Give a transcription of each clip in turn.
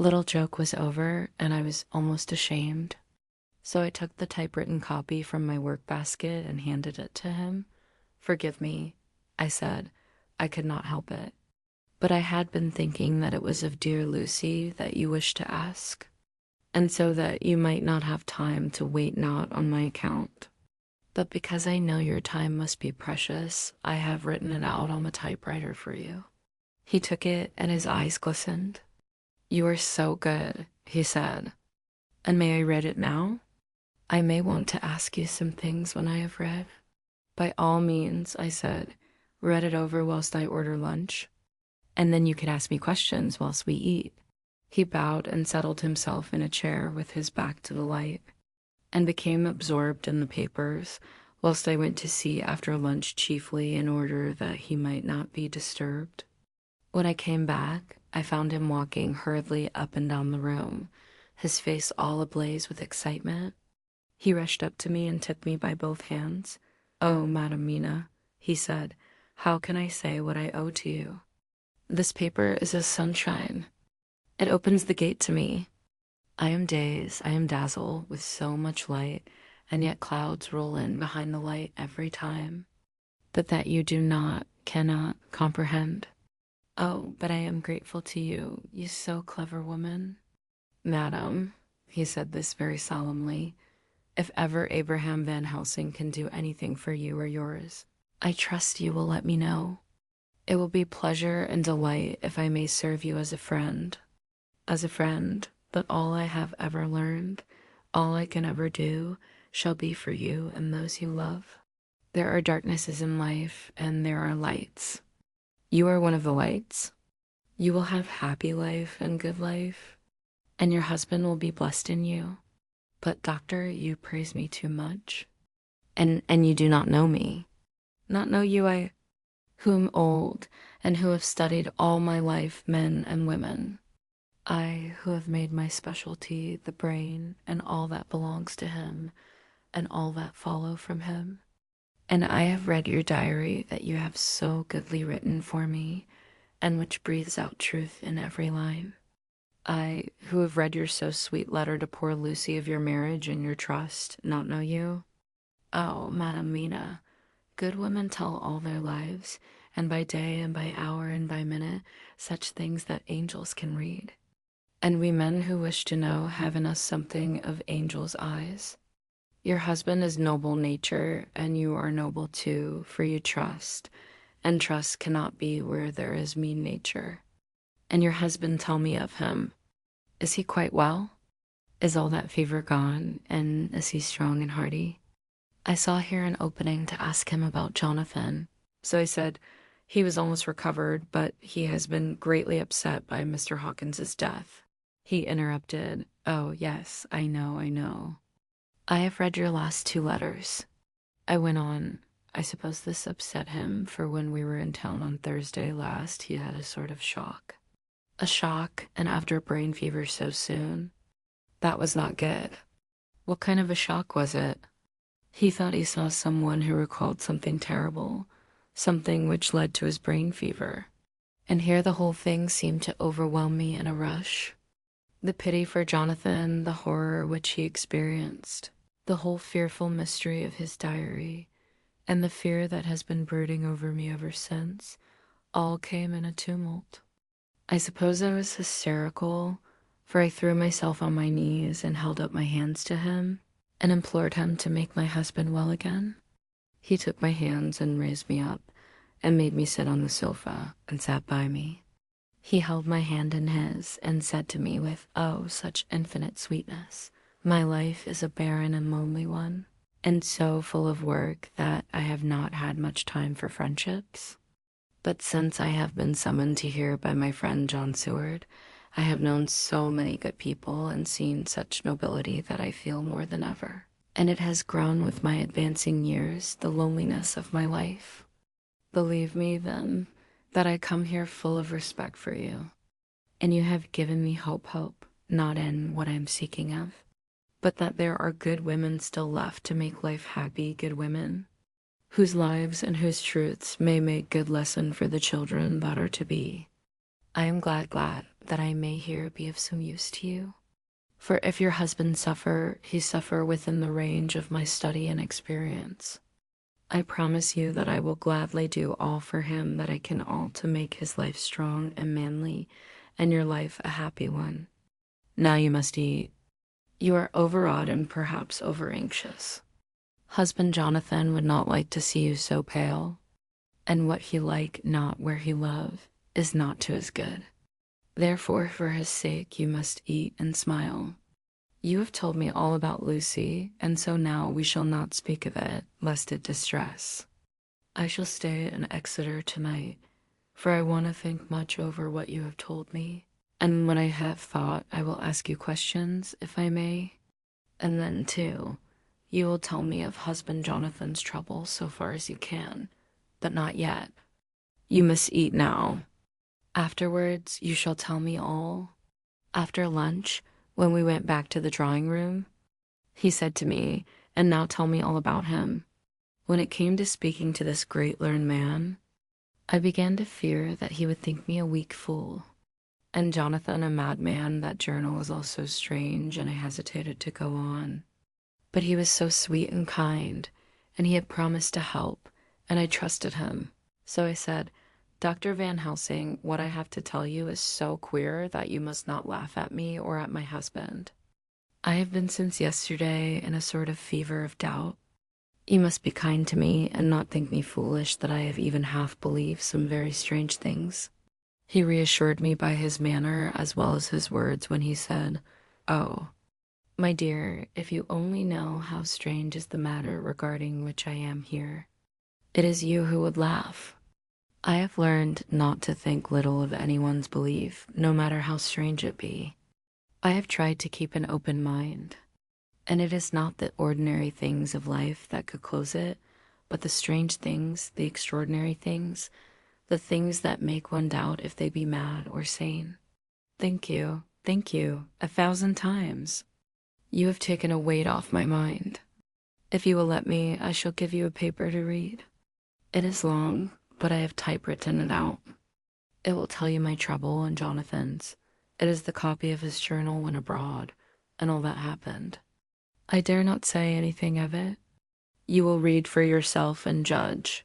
Little joke was over, and I was almost ashamed. So I took the typewritten copy from my work basket and handed it to him. "Forgive me," I said. I could not help it. "But I had been thinking that it was of dear Lucy that you wished to ask, and so that you might not have time to wait not on my account. But because I know your time must be precious, I have written it out on the typewriter for you." He took it, and his eyes glistened. "You are so good," he said. "And may I read it now? I may want to ask you some things when I have read." "By all means," I said. "Read it over whilst I order lunch, and then you can ask me questions whilst we eat." He bowed and settled himself in a chair with his back to the light, and became absorbed in the papers, whilst I went to see after lunch, chiefly in order that he might not be disturbed. When I came back, I found him walking hurriedly up and down the room, his face all ablaze with excitement. He rushed up to me and took me by both hands. "Oh, Madam Mina," he said, "how can I say what I owe to you? This paper is a sunshine. It opens the gate to me. I am dazed, I am dazzled with so much light, and yet clouds roll in behind the light every time. But that you do not, cannot comprehend. Oh, but I am grateful to you, you so clever woman." "Madam," he said this very solemnly, "if ever Abraham Van Helsing can do anything for you or yours, I trust you will let me know. It will be pleasure and delight if I may serve you as a friend. As a friend, that all I have ever learned, all I can ever do, shall be for you and those you love. There are darknesses in life, and there are lights. You are one of the lights. You will have happy life and good life, and your husband will be blessed in you. But, doctor, you praise me too much. And you do not know me. Not know you, who am old, and who have studied all my life men and women. I, who have made my specialty the brain and all that belongs to him, and all that follow from him. And I have read your diary that you have so goodly written for me, and which breathes out truth in every line. I, who have read your so sweet letter to poor Lucy of your marriage and your trust, not know you. Oh, Madam Mina, good women tell all their lives, and by day and by hour and by minute, such things that angels can read. And we men who wish to know have in us something of angels' eyes. Your husband is noble nature, and you are noble too, for you trust, and trust cannot be where there is mean nature. And your husband, tell me of him. Is he quite well? Is all that fever gone, and is he strong and hearty? I saw here an opening to ask him about Jonathan, so I said, he was almost recovered, but he has been greatly upset by Mr. Hawkins's death. He interrupted, "Oh, yes, I know, I know. I have read your last 2 letters." I went on, "I suppose this upset him, for when we were in town on Thursday last, he had a sort of shock. A shock, and after a brain fever so soon. That was not good." "What kind of a shock was it?" "He thought he saw someone who recalled something terrible, something which led to his brain fever." And here the whole thing seemed to overwhelm me in a rush. The pity for Jonathan, the horror which he experienced, the whole fearful mystery of his diary, and the fear that has been brooding over me ever since, all came in a tumult. I suppose I was hysterical, for I threw myself on my knees and held up my hands to him, and implored him to make my husband well again. He took my hands and raised me up, and made me sit on the sofa, and sat by me. He held my hand in his, and said to me with, oh, such infinite sweetness, "My life is a barren and lonely one, and so full of work that I have not had much time for friendships. But since I have been summoned to here by my friend John Seward, I have known so many good people and seen such nobility that I feel more than ever. And it has grown with my advancing years, the loneliness of my life. Believe me, then, that I come here full of respect for you, and you have given me hope, not in what I am seeking of, but that there are good women still left to make life happy, good women, whose lives and whose truths may make good lesson for the children that are to be. I am glad, that I may here be of some use to you. For if your husband suffer, he suffer within the range of my study and experience. I promise you that I will gladly do all for him that I can all to make his life strong and manly, and your life a happy one. Now you must eat. You are overawed and perhaps over-anxious. Husband Jonathan would not like to see you so pale, and what he like not where he love is not to his good. Therefore, for his sake, you must eat and smile. You have told me all about Lucy, and so now we shall not speak of it, lest it distress. I shall stay in Exeter tonight, for I want to think much over what you have told me, and when I have thought, I will ask you questions, if I may. And then, too, you will tell me of husband Jonathan's trouble so far as you can, but not yet. You must eat now. Afterwards, you shall tell me all. After lunch, when we went back to the drawing room, he said to me, and now tell me all about him. When it came to speaking to this great learned man, I began to fear that he would think me a weak fool, and Jonathan a madman. That journal was all so strange, and I hesitated to go on. But he was so sweet and kind, and he had promised to help, and I trusted him. So I said, Dr. Van Helsing, what I have to tell you is so queer that you must not laugh at me or at my husband. I have been since yesterday in a sort of fever of doubt. You must be kind to me and not think me foolish that I have even half believed some very strange things. He reassured me by his manner as well as his words when he said, Oh, my dear, if you only know how strange is the matter regarding which I am here, it is you who would laugh. I have learned not to think little of anyone's belief, no matter how strange it be. I have tried to keep an open mind, and it is not the ordinary things of life that could close it, but the strange things, the extraordinary things, the things that make one doubt if they be mad or sane. Thank you, 1,000 times. You have taken a weight off my mind. If you will let me, I shall give you a paper to read. It is long, but I have typewritten it out. It will tell you my trouble and Jonathan's. It is the copy of his journal when abroad, and all that happened. I dare not say anything of it. You will read for yourself and judge.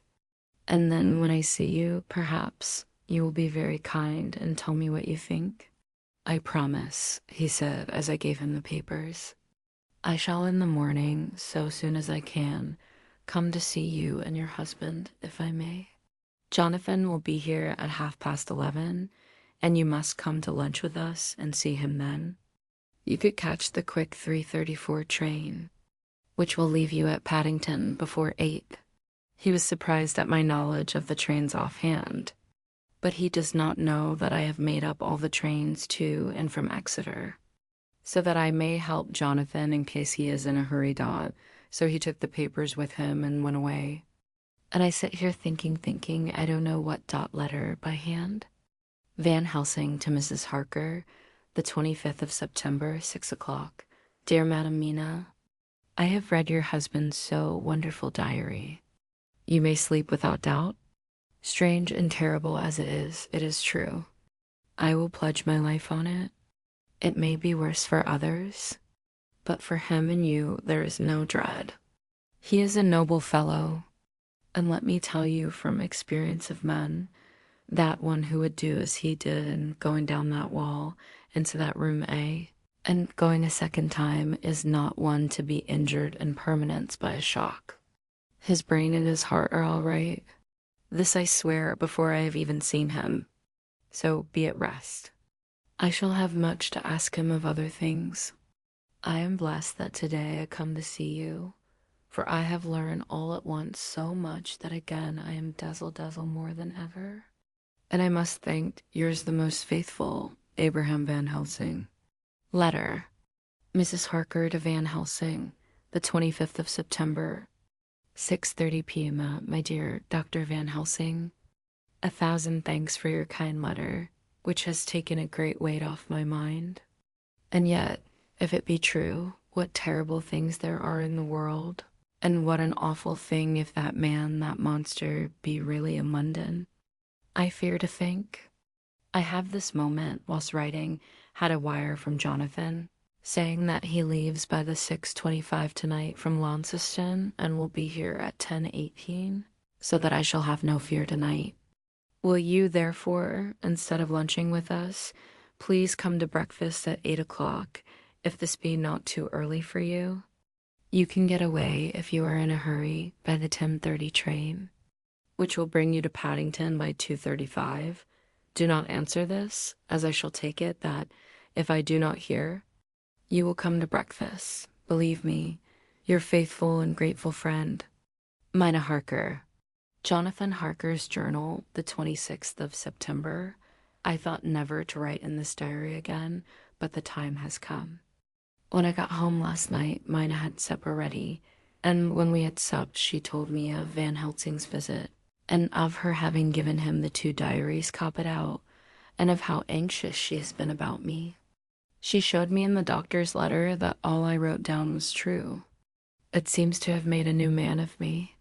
And then when I see you, perhaps, you will be very kind and tell me what you think. I promise, he said as I gave him the papers. I shall in the morning, so soon as I can, come to see you and your husband, if I may. Jonathan will be here at 11:30, and you must come to lunch with us and see him then. You could catch the quick 3:34 train, which will leave you at Paddington before 8. He was surprised at my knowledge of the trains offhand, but he does not know that I have made up all the trains to and from Exeter, so that I may help Jonathan in case he is in a hurry dot. So he took the papers with him and went away. And I sit here thinking, I don't know what dot letter by hand. Van Helsing to Mrs. Harker, the 25th of September, 6 o'clock. Dear Madam Mina, I have read your husband's so wonderful diary. You may sleep without doubt. Strange and terrible as it is true. I will pledge my life on it. It may be worse for others, but for him and you there is no dread. He is a noble fellow, and let me tell you from experience of men, that one who would do as he did in going down that wall into that room A, and going a second time, is not one to be injured in permanence by a shock. His brain and his heart are all right. This I swear before I have even seen him. So be at rest. I shall have much to ask him of other things. I am blessed that today I come to see you, for I have learned all at once so much that again I am dazzle more than ever. And I must thank yours the most faithful, Abraham Van Helsing. Letter. Mrs. Harker to Van Helsing, the 25th of September, 6:30 p.m. My dear Dr. Van Helsing, 1,000 thanks for your kind letter, which has taken a great weight off my mind. And yet, if it be true, what terrible things there are in the world, and what an awful thing if that man, that monster, be really a Munden. I fear to think. I have this moment whilst writing had a wire from Jonathan saying that he leaves by the 6:25 tonight from Launceston and will be here at 10:18, so that I shall have no fear tonight. Will you, therefore, instead of lunching with us, please come to breakfast at 8 o'clock, if this be not too early for you? You can get away if you are in a hurry by the 10:30 train, which will bring you to Paddington by 2:35. Do not answer this, as I shall take it that, if I do not hear, you will come to breakfast. Believe me, your faithful and grateful friend, Mina Harker. Jonathan Harker's journal, the 26th of September. I thought never to write in this diary again, but the time has come. When I got home last night, Mina had supper ready, and when we had supped, she told me of Van Helsing's visit, and of her having given him the 2 diaries copied out, and of how anxious she has been about me. She showed me in the doctor's letter that all I wrote down was true. It seems to have made a new man of me.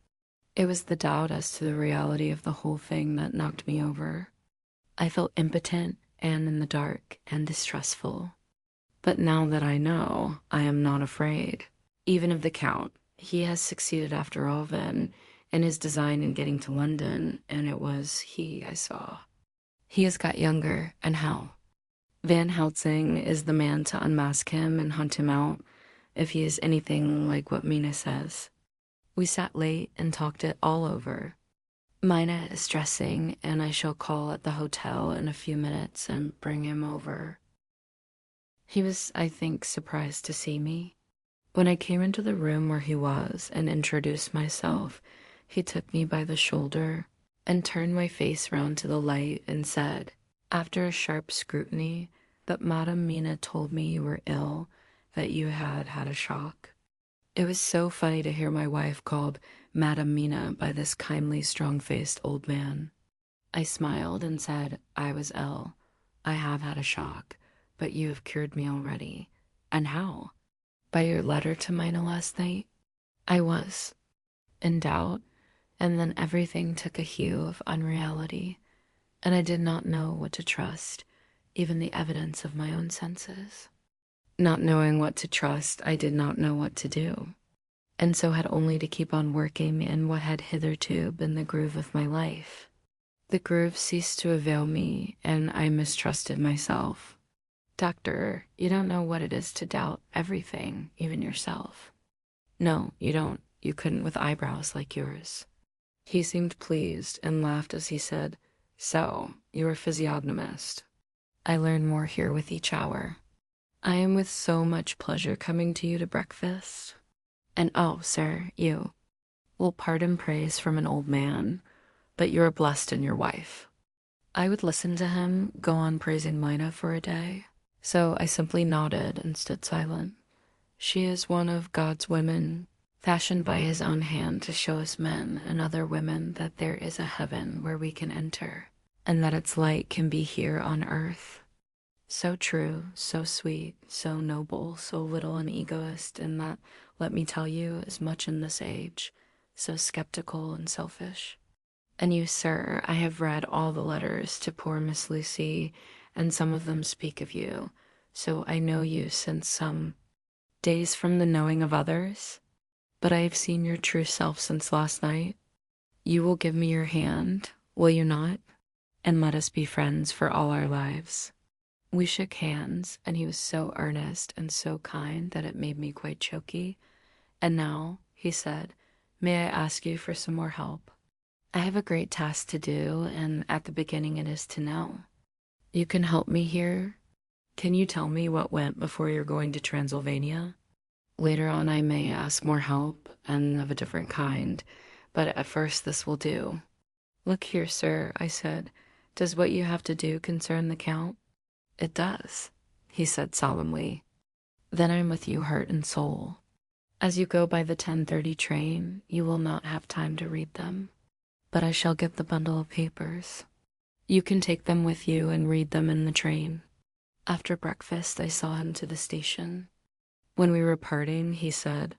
It was the doubt as to the reality of the whole thing that knocked me over. I felt impotent and in the dark and distrustful. But now that I know, I am not afraid. Even of the Count. He has succeeded after all then in his design in getting to London, and it was he I saw. He has got younger, and how? Van Helsing is the man to unmask him and hunt him out, if he is anything like what Mina says. We sat late and talked it all over. Mina is dressing, and I shall call at the hotel in a few minutes and bring him over. He was, I think, surprised to see me. When I came into the room where he was and introduced myself, he took me by the shoulder and turned my face round to the light and said, after a sharp scrutiny, that Madame Mina told me you were ill, that you had had a shock. It was so funny to hear my wife called Madame Mina by this kindly, strong-faced old man. I smiled and said I was ill. I have had a shock, but you have cured me already. And how? By your letter to Mina last night? I was in doubt, and then everything took a hue of unreality, and I did not know what to trust, even the evidence of my own senses. Not knowing what to trust, I did not know what to do, and so had only to keep on working in what had hitherto been the groove of my life. The groove ceased to avail me, and I mistrusted myself. Doctor, you don't know what it is to doubt everything, even yourself. No, you don't. You couldn't with eyebrows like yours. He seemed pleased and laughed as he said, so, you're a physiognomist. I learn more here with each hour. I am with so much pleasure coming to you to breakfast. And oh, sir, you will pardon praise from an old man, but you're blessed in your wife. I would listen to him go on praising Mina for a day, so I simply nodded and stood silent. She is one of God's women, fashioned by his own hand to show us men and other women that there is a heaven where we can enter, and that its light can be here on earth. So true, so sweet, so noble, so little an egoist, and that, let me tell you, is much in this age, so skeptical and selfish. And you, sir, I have read all the letters to poor Miss Lucy, and some of them speak of you, so I know you since some days from the knowing of others. But I have seen your true self since last night. You will give me your hand, will you not? And let us be friends for all our lives. We shook hands, and he was so earnest and so kind that it made me quite choky. And now, he said, may I ask you for some more help? I have a great task to do, and at the beginning it is to know. You can help me here? Can you tell me what went before you're going to Transylvania? Later on I may ask more help, and of a different kind, but at first this will do. Look here, sir, I said, does what you have to do concern the Count? It does, he said solemnly. Then I'm with you heart and soul. As you go by the 10:30 train, you will not have time to read them, but I shall get the bundle of papers. You can take them with you and read them in the train. After breakfast, I saw him to the station. When we were parting, he said,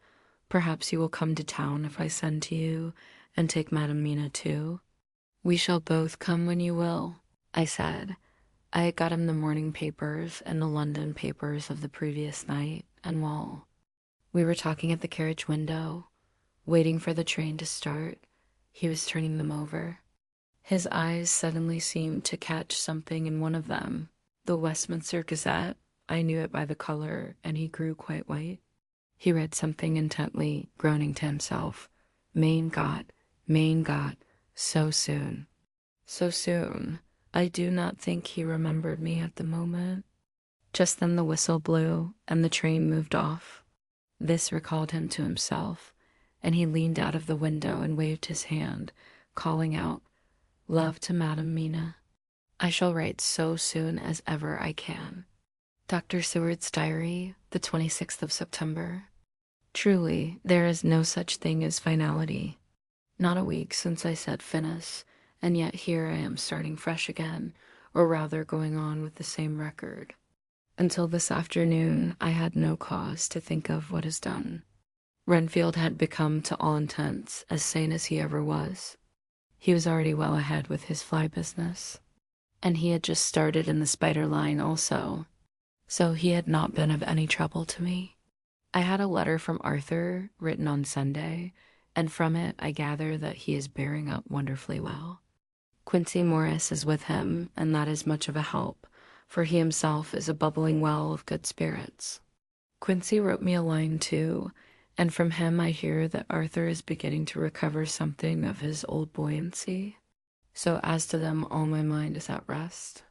perhaps you will come to town if I send to you, and take Madame Mina too. We shall both come when you will, I said, I had got him the morning papers and the London papers of the previous night, and while we were talking at the carriage window, waiting for the train to start, he was turning them over. His eyes suddenly seemed to catch something in one of them, the Westminster Gazette. I knew it by the color, and he grew quite white. He read something intently, groaning to himself. Main got, so soon. So soon. I do not think he remembered me at the moment. Just then the whistle blew, and the train moved off. This recalled him to himself, and he leaned out of the window and waved his hand, calling out, "Love to Madam Mina. I shall write so soon as ever I can." Dr. Seward's Diary, the 26th of September. Truly, there is no such thing as finality. Not a week since I said finis, and yet here I am starting fresh again, or rather going on with the same record. Until this afternoon, I had no cause to think of what is done. Renfield had become, to all intents, as sane as he ever was. He was already well ahead with his fly business, and he had just started in the spider line also, so he had not been of any trouble to me. I had a letter from Arthur written on Sunday, and from it I gather that he is bearing up wonderfully well. Quincy Morris is with him, and that is much of a help, for he himself is a bubbling well of good spirits. Quincy wrote me a line too, and from him I hear that Arthur is beginning to recover something of his old buoyancy. So as to them, all my mind is at rest.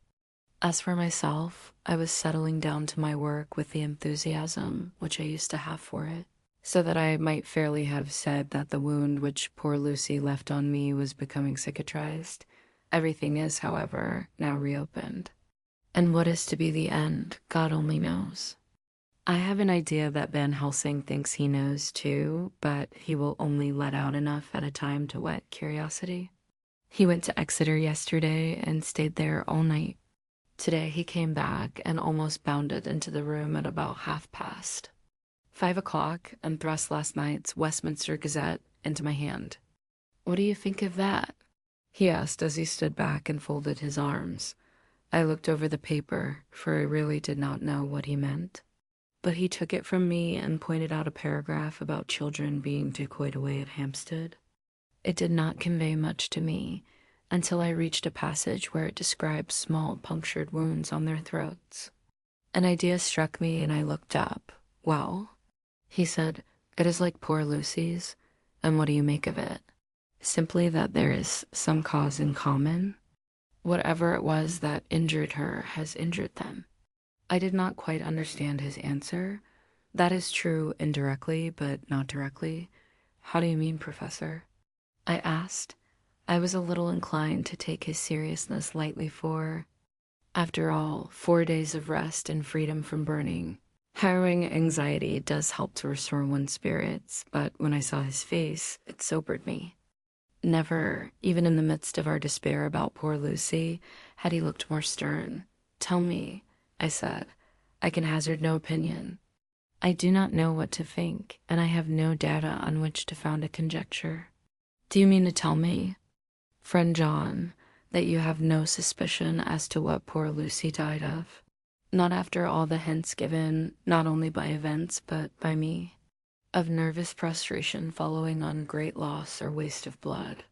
As for myself, I was settling down to my work with the enthusiasm which I used to have for it, so that I might fairly have said that the wound which poor Lucy left on me was becoming cicatrized. Everything is, however, now reopened. And what is to be the end, God only knows. I have an idea that Van Helsing thinks he knows too, but he will only let out enough at a time to whet curiosity. He went to Exeter yesterday and stayed there all night. Today he came back and almost bounded into the room at about 5:30. 5 o'clock, and thrust last night's Westminster Gazette into my hand. "What do you think of that?" he asked as he stood back and folded his arms. I looked over the paper, for I really did not know what he meant. But he took it from me and pointed out a paragraph about children being decoyed away at Hampstead. It did not convey much to me until I reached a passage where it described small punctured wounds on their throats. An idea struck me and I looked up. "Well," he said, "it is like poor Lucy's, and what do you make of it?" "Simply that there is some cause in common. Whatever it was that injured her has injured them." I did not quite understand his answer. "That is true indirectly, but not directly." "How do you mean, Professor?" I asked. I was a little inclined to take his seriousness lightly, for, after all, 4 days of rest and freedom from burning. Harrowing anxiety does help to restore one's spirits, but when I saw his face, it sobered me. Never, even in the midst of our despair about poor Lucy, had he looked more stern. "Tell me," I said. "I can hazard no opinion. I do not know what to think, and I have no data on which to found a conjecture." "Do you mean to tell me, friend John, that you have no suspicion as to what poor Lucy died of? Not after all the hints given, not only by events, but by me, of nervous prostration following on great loss or waste of blood?"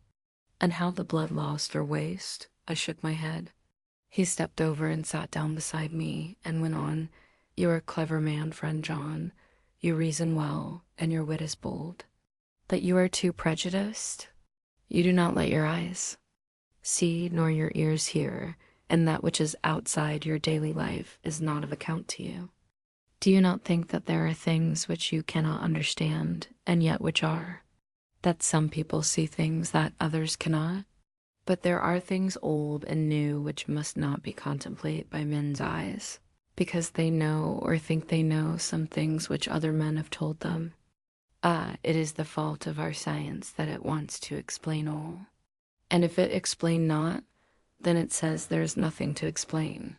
"And how the blood lost or waste?" I shook my head. He stepped over and sat down beside me and went on, "You are a clever man, friend John. You reason well, and your wit is bold. But you are too prejudiced. You do not let your eyes see nor your ears hear, and that which is outside your daily life is not of account to you. Do you not think that there are things which you cannot understand, and yet which are? That some people see things that others cannot? But there are things old and new which must not be contemplated by men's eyes, because they know or think they know some things which other men have told them. Ah, it is the fault of our science that it wants to explain all. And if it explain not, then it says there is nothing to explain.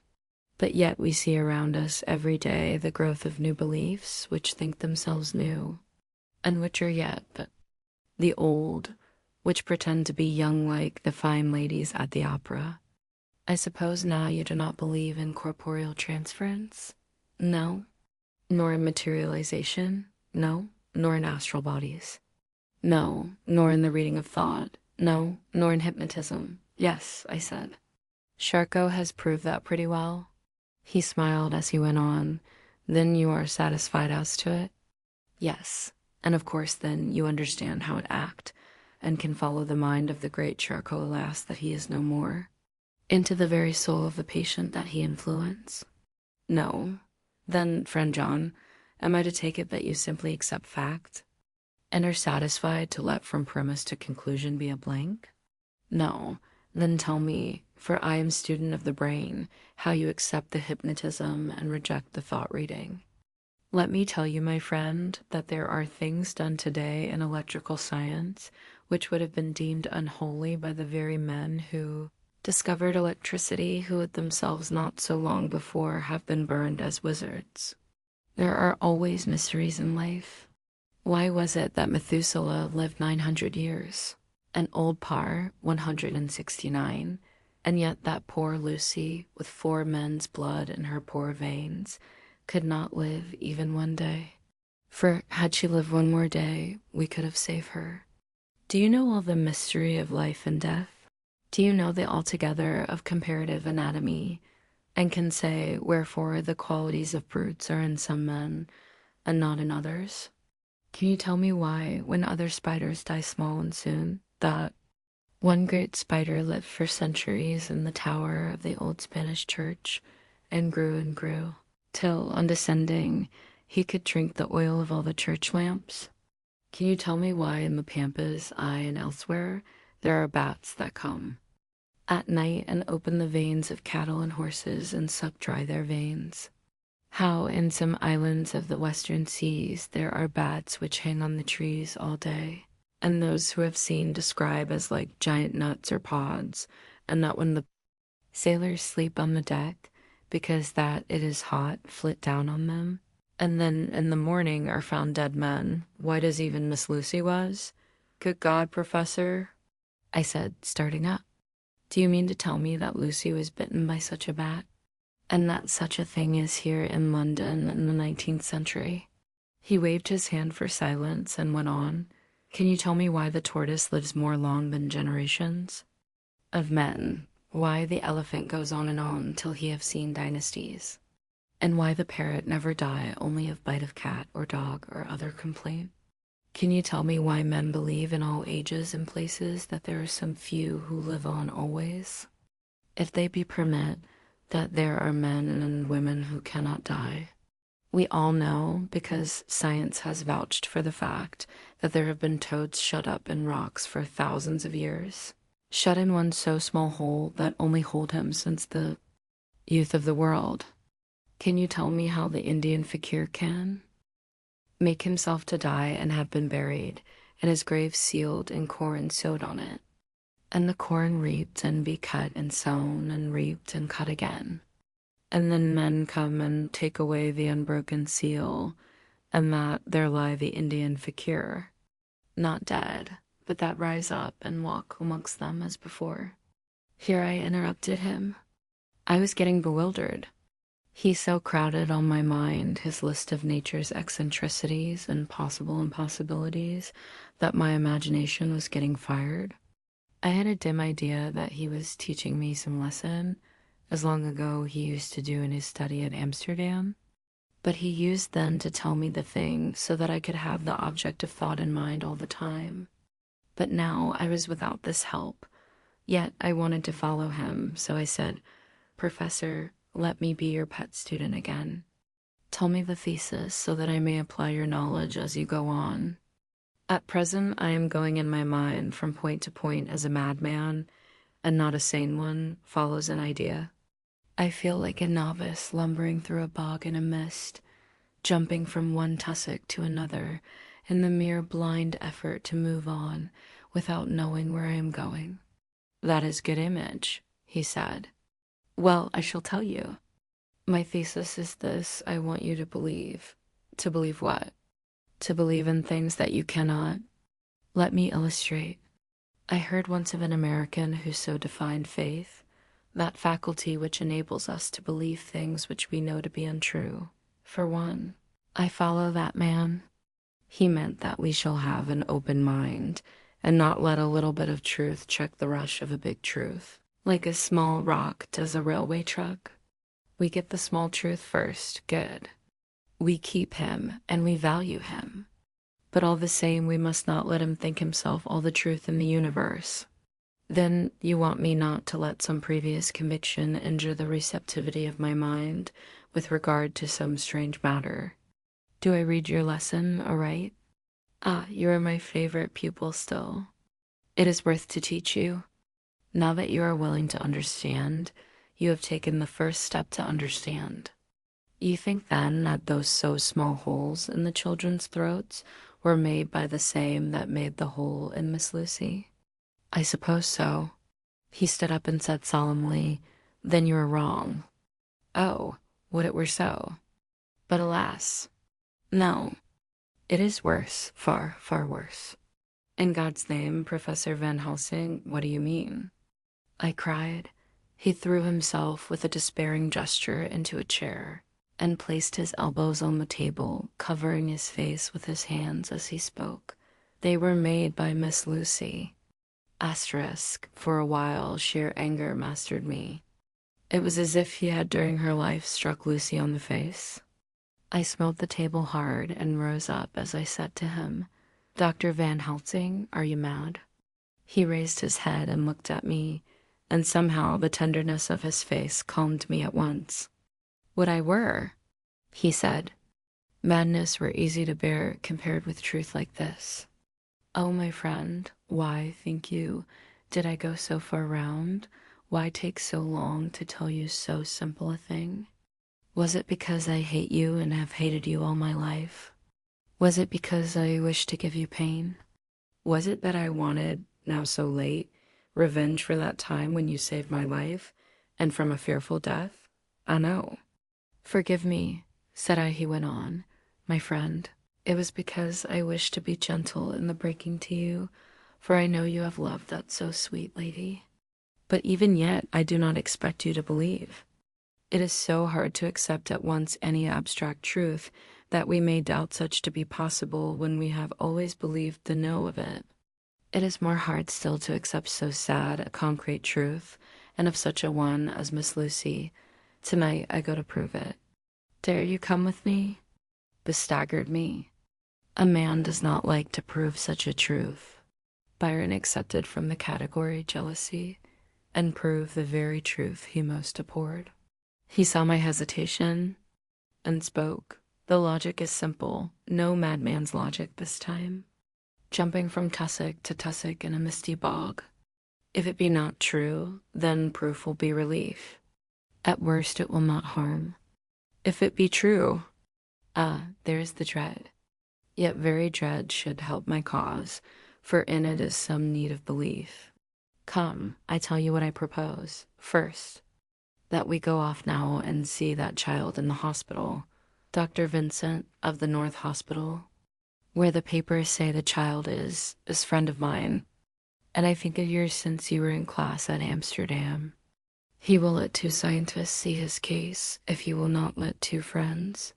But yet we see around us every day the growth of new beliefs which think themselves new, and which are yet but the old, which pretend to be young like the fine ladies at the opera. I suppose now you do not believe in corporeal transference? No. Nor in materialization? No. Nor in astral bodies? No. Nor in the reading of thought? No. Nor in hypnotism? Yes, I said. Sharko has proved that pretty well. He smiled as he went on. Then you are satisfied as to it? Yes. And of course then you understand how it act, and can follow the mind of the great Sharko, alas, that he is no more, into the very soul of the patient that he influenced? No. Then, friend John, am I to take it that you simply accept fact, and are satisfied to let from premise to conclusion be a blank? No. Then tell me, for I am student of the brain, how you accept the hypnotism and reject the thought reading. Let me tell you, my friend, that there are things done today in electrical science which would have been deemed unholy by the very men who discovered electricity, who would themselves not so long before have been burned as wizards. There are always mysteries in life. Why was it that Methuselah lived 900 years, and old Parr 169, and yet that poor Lucy, with 4 men's blood in her poor veins, could not live even one day? For had she lived one more day, we could have saved her. Do you know all the mystery of life and death? Do you know the altogether of comparative anatomy, and can say wherefore the qualities of brutes are in some men and not in others? Can you tell me why, when other spiders die small and soon, that one great spider lived for centuries in the tower of the old Spanish church and grew, till, on descending, he could drink the oil of all the church lamps? Can you tell me why in the Pampas, aye, and elsewhere, there are bats that come at night and open the veins of cattle and horses and suck dry their veins? How in some islands of the western seas there are bats which hang on the trees all day, and those who have seen describe as like giant nuts or pods, and that when the sailors sleep on the deck, because that it is hot, flit down on them, and then in the morning are found dead men, white as even Miss Lucy was? Good God, Professor, I said, starting up. Do you mean to tell me that Lucy was bitten by such a bat, and that such a thing is here in London in the 19th century? He waved his hand for silence and went on. Can you tell me why the tortoise lives more long than generations of men? Why the elephant goes on till he have seen dynasties? And why the parrot never die only of bite of cat or dog or other complaint? Can you tell me why men believe in all ages and places that there are some few who live on always? If they be permit that there are men and women who cannot die. We all know, because science has vouched for the fact, that there have been toads shut up in rocks for thousands of years, shut in one so small hole that only hold him since the youth of the world. Can you tell me how the Indian fakir can make himself to die and have been buried, and his grave sealed and corn sowed on it, and the corn reaped and be cut and sown and reaped and cut again, and then men come and take away the unbroken seal, and that there lie the Indian fakir, not dead, but that rise up and walk amongst them as before? Here I interrupted him. I was getting bewildered. He so crowded on my mind his list of nature's eccentricities and possible impossibilities that my imagination was getting fired. I had a dim idea that he was teaching me some lesson, as long ago he used to do in his study at Amsterdam, but he used then to tell me the thing so that I could have the object of thought in mind all the time. But now I was without this help, yet I wanted to follow him, so I said, Professor, let me be your pet student again. Tell me the thesis so that I may apply your knowledge as you go on. At present, I am going in my mind from point to point as a madman, and not a sane one, follows an idea. I feel like a novice lumbering through a bog in a mist, jumping from one tussock to another in the mere blind effort to move on without knowing where I am going. That is good image, he said. Well, I shall tell you. My thesis is this: I want you to believe. To believe what? To believe in things that you cannot. Let me illustrate. I heard once of an American who so defined faith that faculty which enables us to believe things which we know to be untrue. For one, I follow that man. He meant that we shall have an open mind and not let a little bit of truth check the rush of a big truth, like a small rock does a railway truck. We get the small truth first, good. We keep him and we value him. But all the same, we must not let him think himself all the truth in the universe. Then you want me not to let some previous conviction injure the receptivity of my mind with regard to some strange matter. Do I read your lesson aright? Ah, you are my favorite pupil still. It is worth to teach you. Now that you are willing to understand, you have taken the first step to understand. You think then that those so small holes in the children's throats were made by the same that made the hole in Miss Lucy? I suppose so. He stood up and said solemnly, Then you are wrong. Oh, would it were so. But alas, no, it is worse, far, far worse. In God's name, Professor Van Helsing, what do you mean? I cried. He threw himself with a despairing gesture into a chair and placed his elbows on the table, covering his face with his hands as he spoke. They were made by Miss Lucy. Asterisk, for a while, sheer anger mastered me. It was as if he had during her life struck Lucy on the face. I smote the table hard and rose up as I said to him, Dr. Van Helsing, are you mad? He raised his head and looked at me, and somehow the tenderness of his face calmed me at once. Would I were, he said. Madness were easy to bear compared with truth like this. Oh, my friend, why, think you, did I go so far round? Why take so long to tell you so simple a thing? Was it because I hate you and have hated you all my life? Was it because I wished to give you pain? Was it that I wanted, now so late, revenge for that time when you saved my life, and from a fearful death? Ah, no. Forgive me, said I, he went on, my friend. It was because I wished to be gentle in the breaking to you, for I know you have loved that so sweet lady. But even yet I do not expect you to believe. It is so hard to accept at once any abstract truth that we may doubt such to be possible when we have always believed the no of it. It is more hard still to accept so sad a concrete truth, and of such a one as Miss Lucy. Tonight I go to prove it. Dare you come with me? Bestaggered me. A man does not like to prove such a truth. Byron accepted from the category jealousy, and proved the very truth he most abhorred. He saw my hesitation, and spoke. The logic is simple, no madman's logic this time. Jumping from tussock to tussock in a misty bog. If it be not true, then proof will be relief. At worst it will not harm. If it be true, there is the dread. Yet very dread should help my cause, for in it is some need of belief. Come, I tell you what I propose. First, that we go off now and see that child in the hospital, Dr. Vincent of the North Hospital, where the papers say the child is friend of mine, and I think a year since you were in class at Amsterdam. He will let 2 scientists see his case if he will not let 2 friends.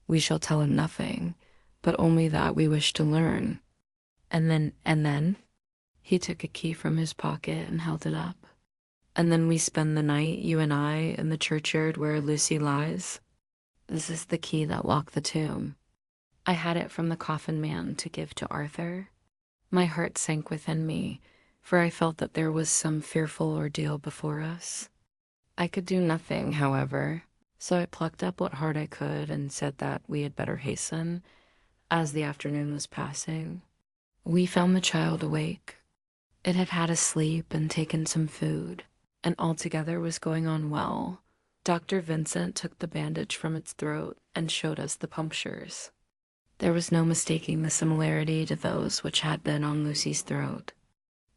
We shall tell him nothing, but only that we wish to learn. And then, he took a key from his pocket and held it up. And then we spend the night, you and I, in the churchyard where Lucy lies. This is the key that locked the tomb. I had it from the coffin man to give to Arthur. My heart sank within me, for I felt that there was some fearful ordeal before us. I could do nothing, however, so I plucked up what heart I could and said that we had better hasten, as the afternoon was passing. We found the child awake. It had had a sleep and taken some food, and altogether was going on well. Dr. Vincent took the bandage from its throat and showed us the punctures. There was no mistaking the similarity to those which had been on Lucy's throat.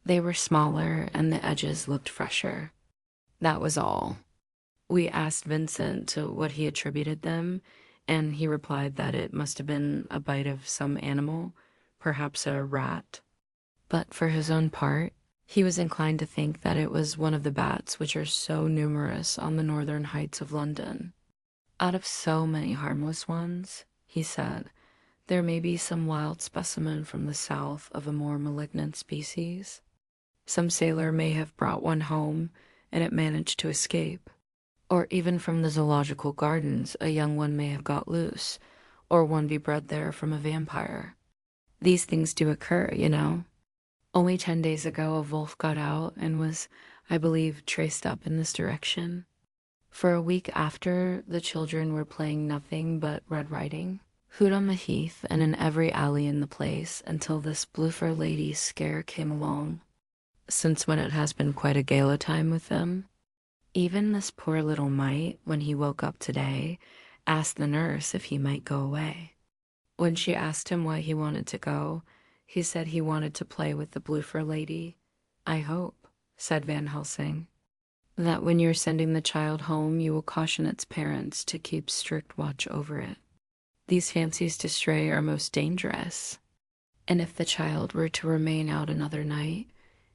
They were smaller and the edges looked fresher. That was all. We asked Vincent to what he attributed them, and he replied that it must have been a bite of some animal, perhaps a rat. But for his own part, He was inclined to think that it was one of the bats which are so numerous on the northern heights of London. Out of so many harmless ones, he said, there may be some wild specimen from the south of a more malignant species. Some sailor may have brought one home, and it managed to escape. Or even from the zoological gardens, a young one may have got loose, or one be bred there from a vampire. These things do occur, you know. Only 10 days ago, a wolf got out and was, I believe, traced up in this direction. For a week after, the children were playing nothing but Red Riding Hood on the heath and in every alley in the place until this blue-fur lady's scare came along, since when it has been quite a gala time with them. Even this poor little mite, when he woke up today, asked the nurse if he might go away. When she asked him why he wanted to go, he said he wanted to play with the blue-fur lady. I hope, said Van Helsing, that when you're sending the child home, you will caution its parents to keep strict watch over it. These fancies to stray are most dangerous, and if the child were to remain out another night,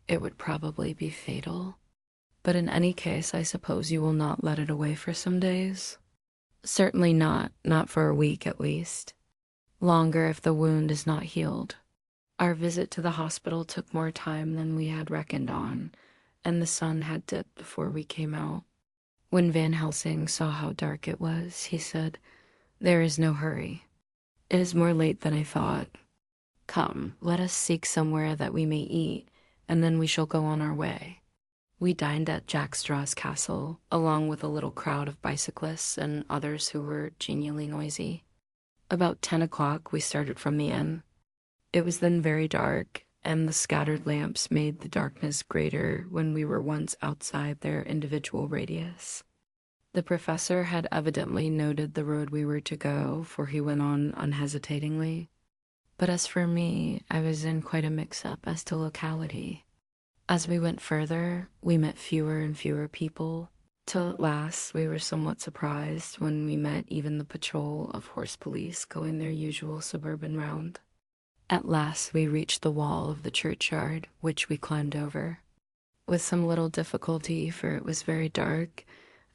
it would probably be fatal. But in any case, I suppose you will not let it away for some days? Certainly not for a week at least. Longer if the wound is not healed. Our visit to the hospital took more time than we had reckoned on, and the sun had dipped before we came out. When Van Helsing saw how dark it was, he said, "There is no hurry. It is more late than I thought. Come, let us seek somewhere that we may eat, and then we shall go on our way." We dined at Jack Straw's castle, along with a little crowd of bicyclists and others who were genially noisy. About 10 o'clock, we started from the inn. It was then very dark, and the scattered lamps made the darkness greater when we were once outside their individual radius. The professor had evidently noted the road we were to go, for he went on unhesitatingly. But as for me, I was in quite a mix-up as to locality. As we went further, we met fewer and fewer people, till at last we were somewhat surprised when we met even the patrol of horse police going their usual suburban round. At last we reached the wall of the churchyard, which we climbed over. With some little difficulty, for it was very dark,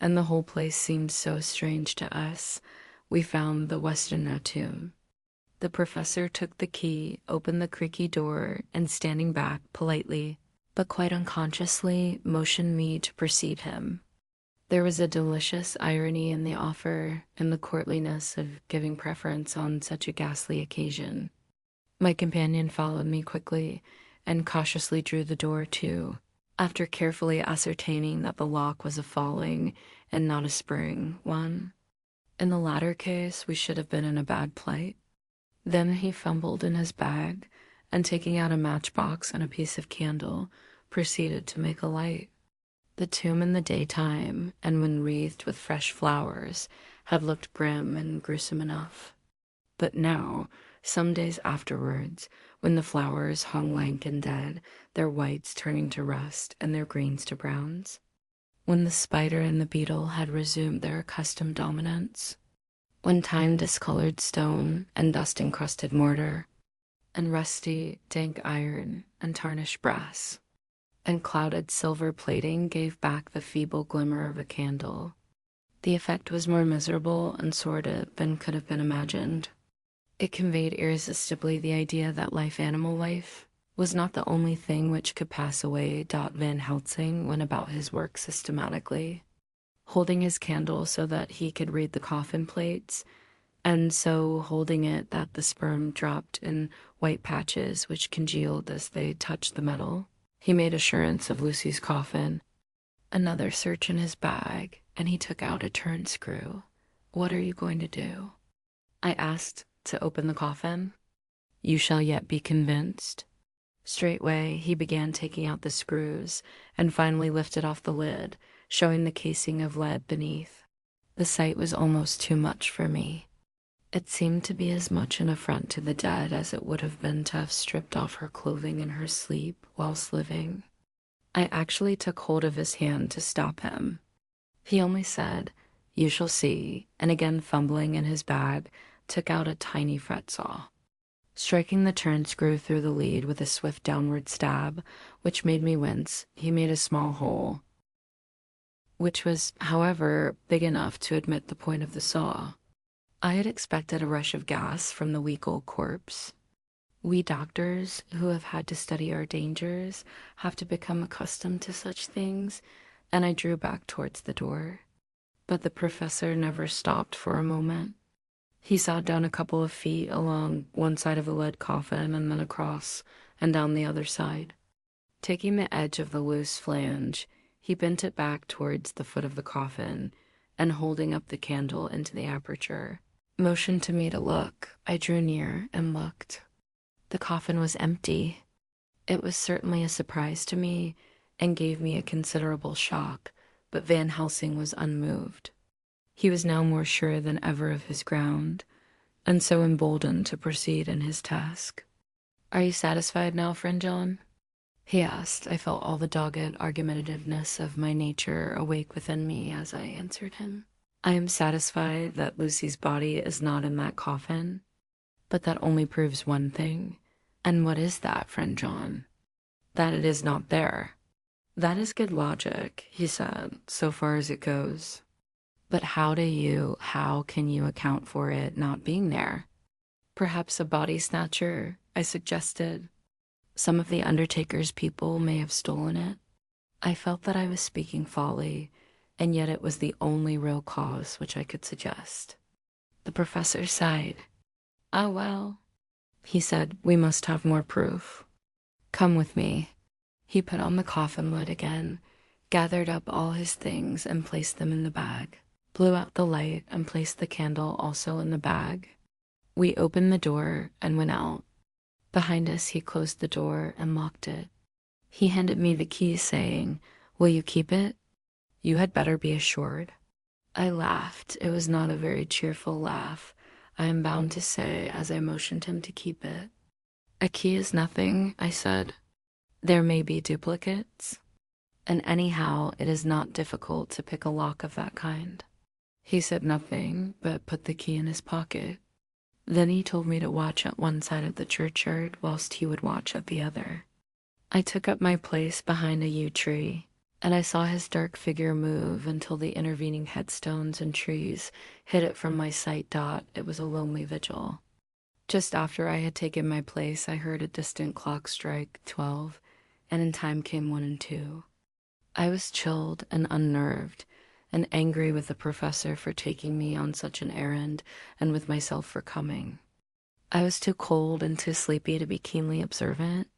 and the whole place seemed so strange to us, we found the Westenra tomb. The professor took the key, opened the creaky door, and standing back politely, but quite unconsciously, motioned me to precede him. There was a delicious irony in the offer and the courtliness of giving preference on such a ghastly occasion. My companion followed me quickly and cautiously drew the door to, after carefully ascertaining that the lock was a falling and not a spring one. In the latter case, we should have been in a bad plight. Then he fumbled in his bag, and taking out a matchbox and a piece of candle, proceeded to make a light. The tomb in the daytime, and when wreathed with fresh flowers, had looked grim and gruesome enough. But now, some days afterwards, when the flowers hung lank and dead, their whites turning to rust and their greens to browns, when the spider and the beetle had resumed their accustomed dominance, when time-discolored stone and dust-encrusted mortar, and rusty, dank iron and tarnished brass, and clouded silver plating gave back the feeble glimmer of a candle, the effect was more miserable and sordid than could have been imagined. It conveyed irresistibly the idea that animal life, was not the only thing which could pass away. Van Helsing went about his work systematically, holding his candle so that he could read the coffin plates, and so holding it that the sperm dropped in white patches which congealed as they touched the metal. He made assurance of Lucy's coffin. Another search in his bag, and he took out a turn screw. "What are you going to do?" I asked. "To open the coffin." "You shall yet be convinced." Straightway he began taking out the screws, and finally lifted off the lid, showing the casing of lead beneath. The sight was almost too much for me. It seemed to be as much an affront to the dead as it would have been to have stripped off her clothing in her sleep whilst living. I actually took hold of his hand to stop him. He only said, "You shall see," and again fumbling in his bag, took out a tiny fret saw. Striking the turn screw through the lead with a swift downward stab, which made me wince, he made a small hole, which was, however, big enough to admit the point of the saw. I had expected a rush of gas from the weak old corpse. We doctors, who have had to study our dangers, have to become accustomed to such things, and I drew back towards the door. But the professor never stopped for a moment. He sat down a couple of feet along one side of the lead coffin and then across and down the other side. Taking the edge of the loose flange, he bent it back towards the foot of the coffin and, holding up the candle into the aperture, motioned to me to look. I drew near and looked. The coffin was empty. It was certainly a surprise to me and gave me a considerable shock, but Van Helsing was unmoved. He was now more sure than ever of his ground, and so emboldened to proceed in his task. "Are you satisfied now, friend John?" he asked. I felt all the dogged argumentativeness of my nature awake within me as I answered him. "I am satisfied that Lucy's body is not in that coffin, but that only proves one thing." "And what is that, friend John?" "That it is not there." "That is good logic," he said, "so far as it goes. But how can you account for it not being there?" "Perhaps a body snatcher," I suggested. "Some of the undertaker's people may have stolen it." I felt that I was speaking folly, and yet it was the only real cause which I could suggest. The professor sighed. "Ah, well," he said, "we must have more proof. Come with me." He put on the coffin lid again, gathered up all his things and placed them in the bag, blew out the light and placed the candle also in the bag. We opened the door and went out. Behind us, he closed the door and locked it. He handed me the key, saying, "Will you keep it? You had better be assured." I laughed. It was not a very cheerful laugh, I am bound to say, as I motioned him to keep it. "A key is nothing," I said. "There may be duplicates, and anyhow it is not difficult to pick a lock of that kind." He said nothing, but put the key in his pocket. Then he told me to watch at one side of the churchyard whilst he would watch at the other. I took up my place behind a yew tree, and I saw his dark figure move until the intervening headstones and trees hid it from my sight. It was a lonely vigil. Just after I had taken my place, I heard a distant clock strike 12, and in time came 1 and 2. I was chilled and unnerved, and angry with the professor for taking me on such an errand, and with myself for coming. I was too cold and too sleepy to be keenly observant,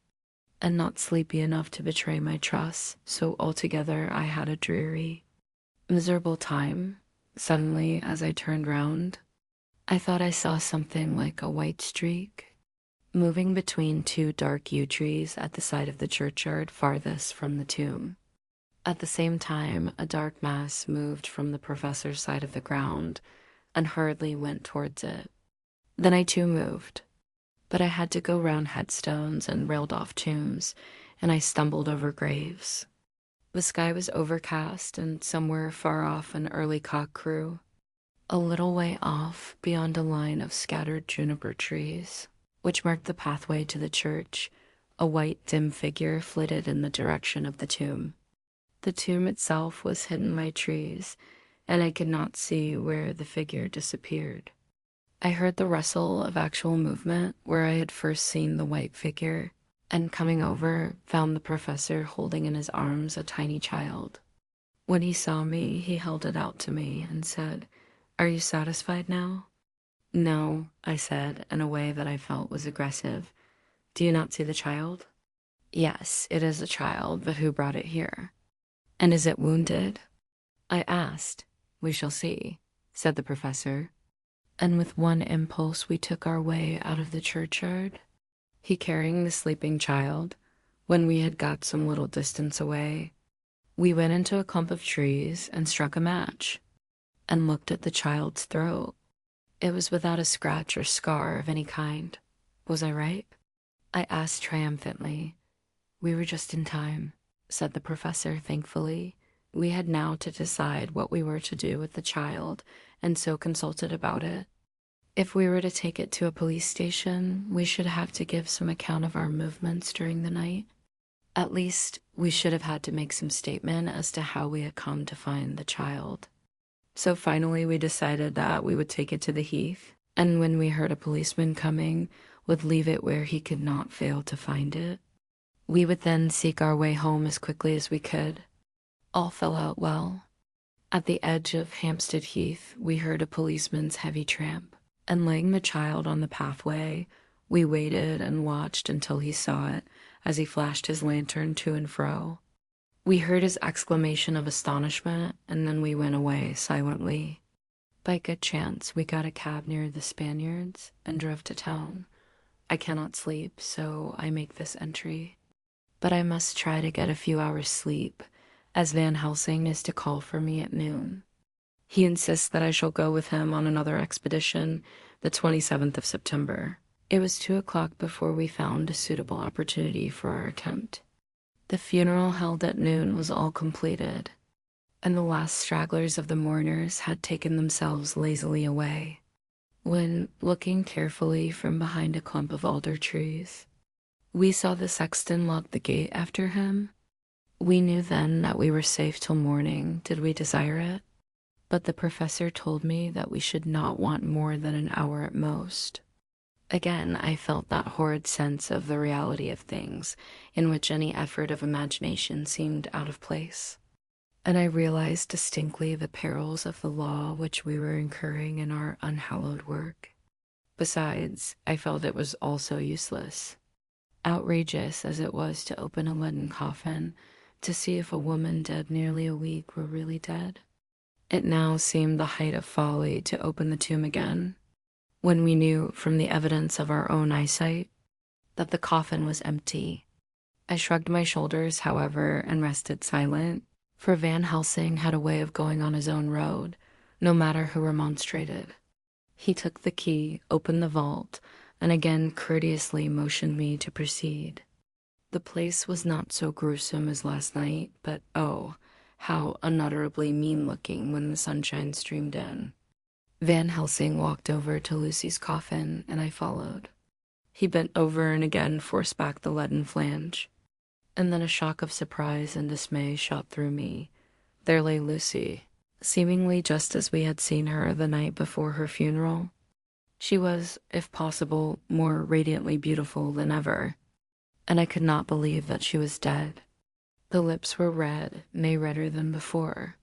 and not sleepy enough to betray my trust, so altogether I had a dreary, miserable time. Suddenly, as I turned round, I thought I saw something like a white streak moving between 2 dark yew trees at the side of the churchyard farthest from the tomb. At the same time, a dark mass moved from the professor's side of the ground and hurriedly went towards it. Then I too moved, but I had to go round headstones and railed off tombs, and I stumbled over graves. The sky was overcast, and somewhere far off an early cock crew. A little way off, beyond a line of scattered juniper trees, which marked the pathway to the church, a white dim figure flitted in the direction of the tomb. The tomb itself was hidden by trees, and I could not see where the figure disappeared. I heard the rustle of actual movement where I had first seen the white figure, and coming over, found the professor holding in his arms a tiny child. When he saw me, he held it out to me and said, "Are you satisfied now?" "No," I said, in a way that I felt was aggressive. "Do you not see the child?" "Yes, it is a child, but who brought it here?" "And is it wounded?" I asked. "We shall see," said the professor. And with one impulse we took our way out of the churchyard, he carrying the sleeping child. When we had got some little distance away, we went into a clump of trees and struck a match, and looked at the child's throat. It was without a scratch or scar of any kind. Was I right? I asked triumphantly. "We were just in time," said the professor thankfully. We had now to decide what we were to do with the child, and so consulted about it. If we were to take it to a police station, we should have to give some account of our movements during the night. At least, we should have had to make some statement as to how we had come to find the child. So finally, we decided that we would take it to the heath, and when we heard a policeman coming, would leave it where he could not fail to find it. We would then seek our way home as quickly as we could. All fell out well. At the edge of Hampstead Heath, we heard a policeman's heavy tramp, and laying the child on the pathway, we waited and watched until he saw it as he flashed his lantern to and fro. We heard his exclamation of astonishment, and then we went away silently. By good chance, we got a cab near the Spaniards and drove to town. I cannot sleep, so I make this entry. But I must try to get a few hours' sleep, as Van Helsing is to call for me at noon. He insists that I shall go with him on another expedition, the 27th of September. It was 2 o'clock before we found a suitable opportunity for our attempt. The funeral held at noon was all completed, and the last stragglers of the mourners had taken themselves lazily away, when, looking carefully from behind a clump of alder trees, we saw the sexton lock the gate after him. We knew then that we were safe till morning, did we desire it, but the professor told me that we should not want more than an hour at most. Again, I felt that horrid sense of the reality of things, in which any effort of imagination seemed out of place. And I realized distinctly the perils of the law which we were incurring in our unhallowed work. Besides, I felt it was also useless. Outrageous as it was to open a leaden coffin to see if a woman dead nearly a week were really dead, it now seemed the height of folly to open the tomb again, when we knew from the evidence of our own eyesight that the coffin was empty. I shrugged my shoulders, however, and rested silent, for Van Helsing had a way of going on his own road, no matter who remonstrated. He took the key, opened the vault, and again courteously motioned me to proceed. The place was not so gruesome as last night, but oh, how unutterably mean-looking when the sunshine streamed in. Van Helsing walked over to Lucy's coffin, and I followed. He bent over and again forced back the leaden flange, and then a shock of surprise and dismay shot through me. There lay Lucy, seemingly just as we had seen her the night before her funeral. She was, if possible, more radiantly beautiful than ever, and I could not believe that she was dead. The lips were red, nay redder than before,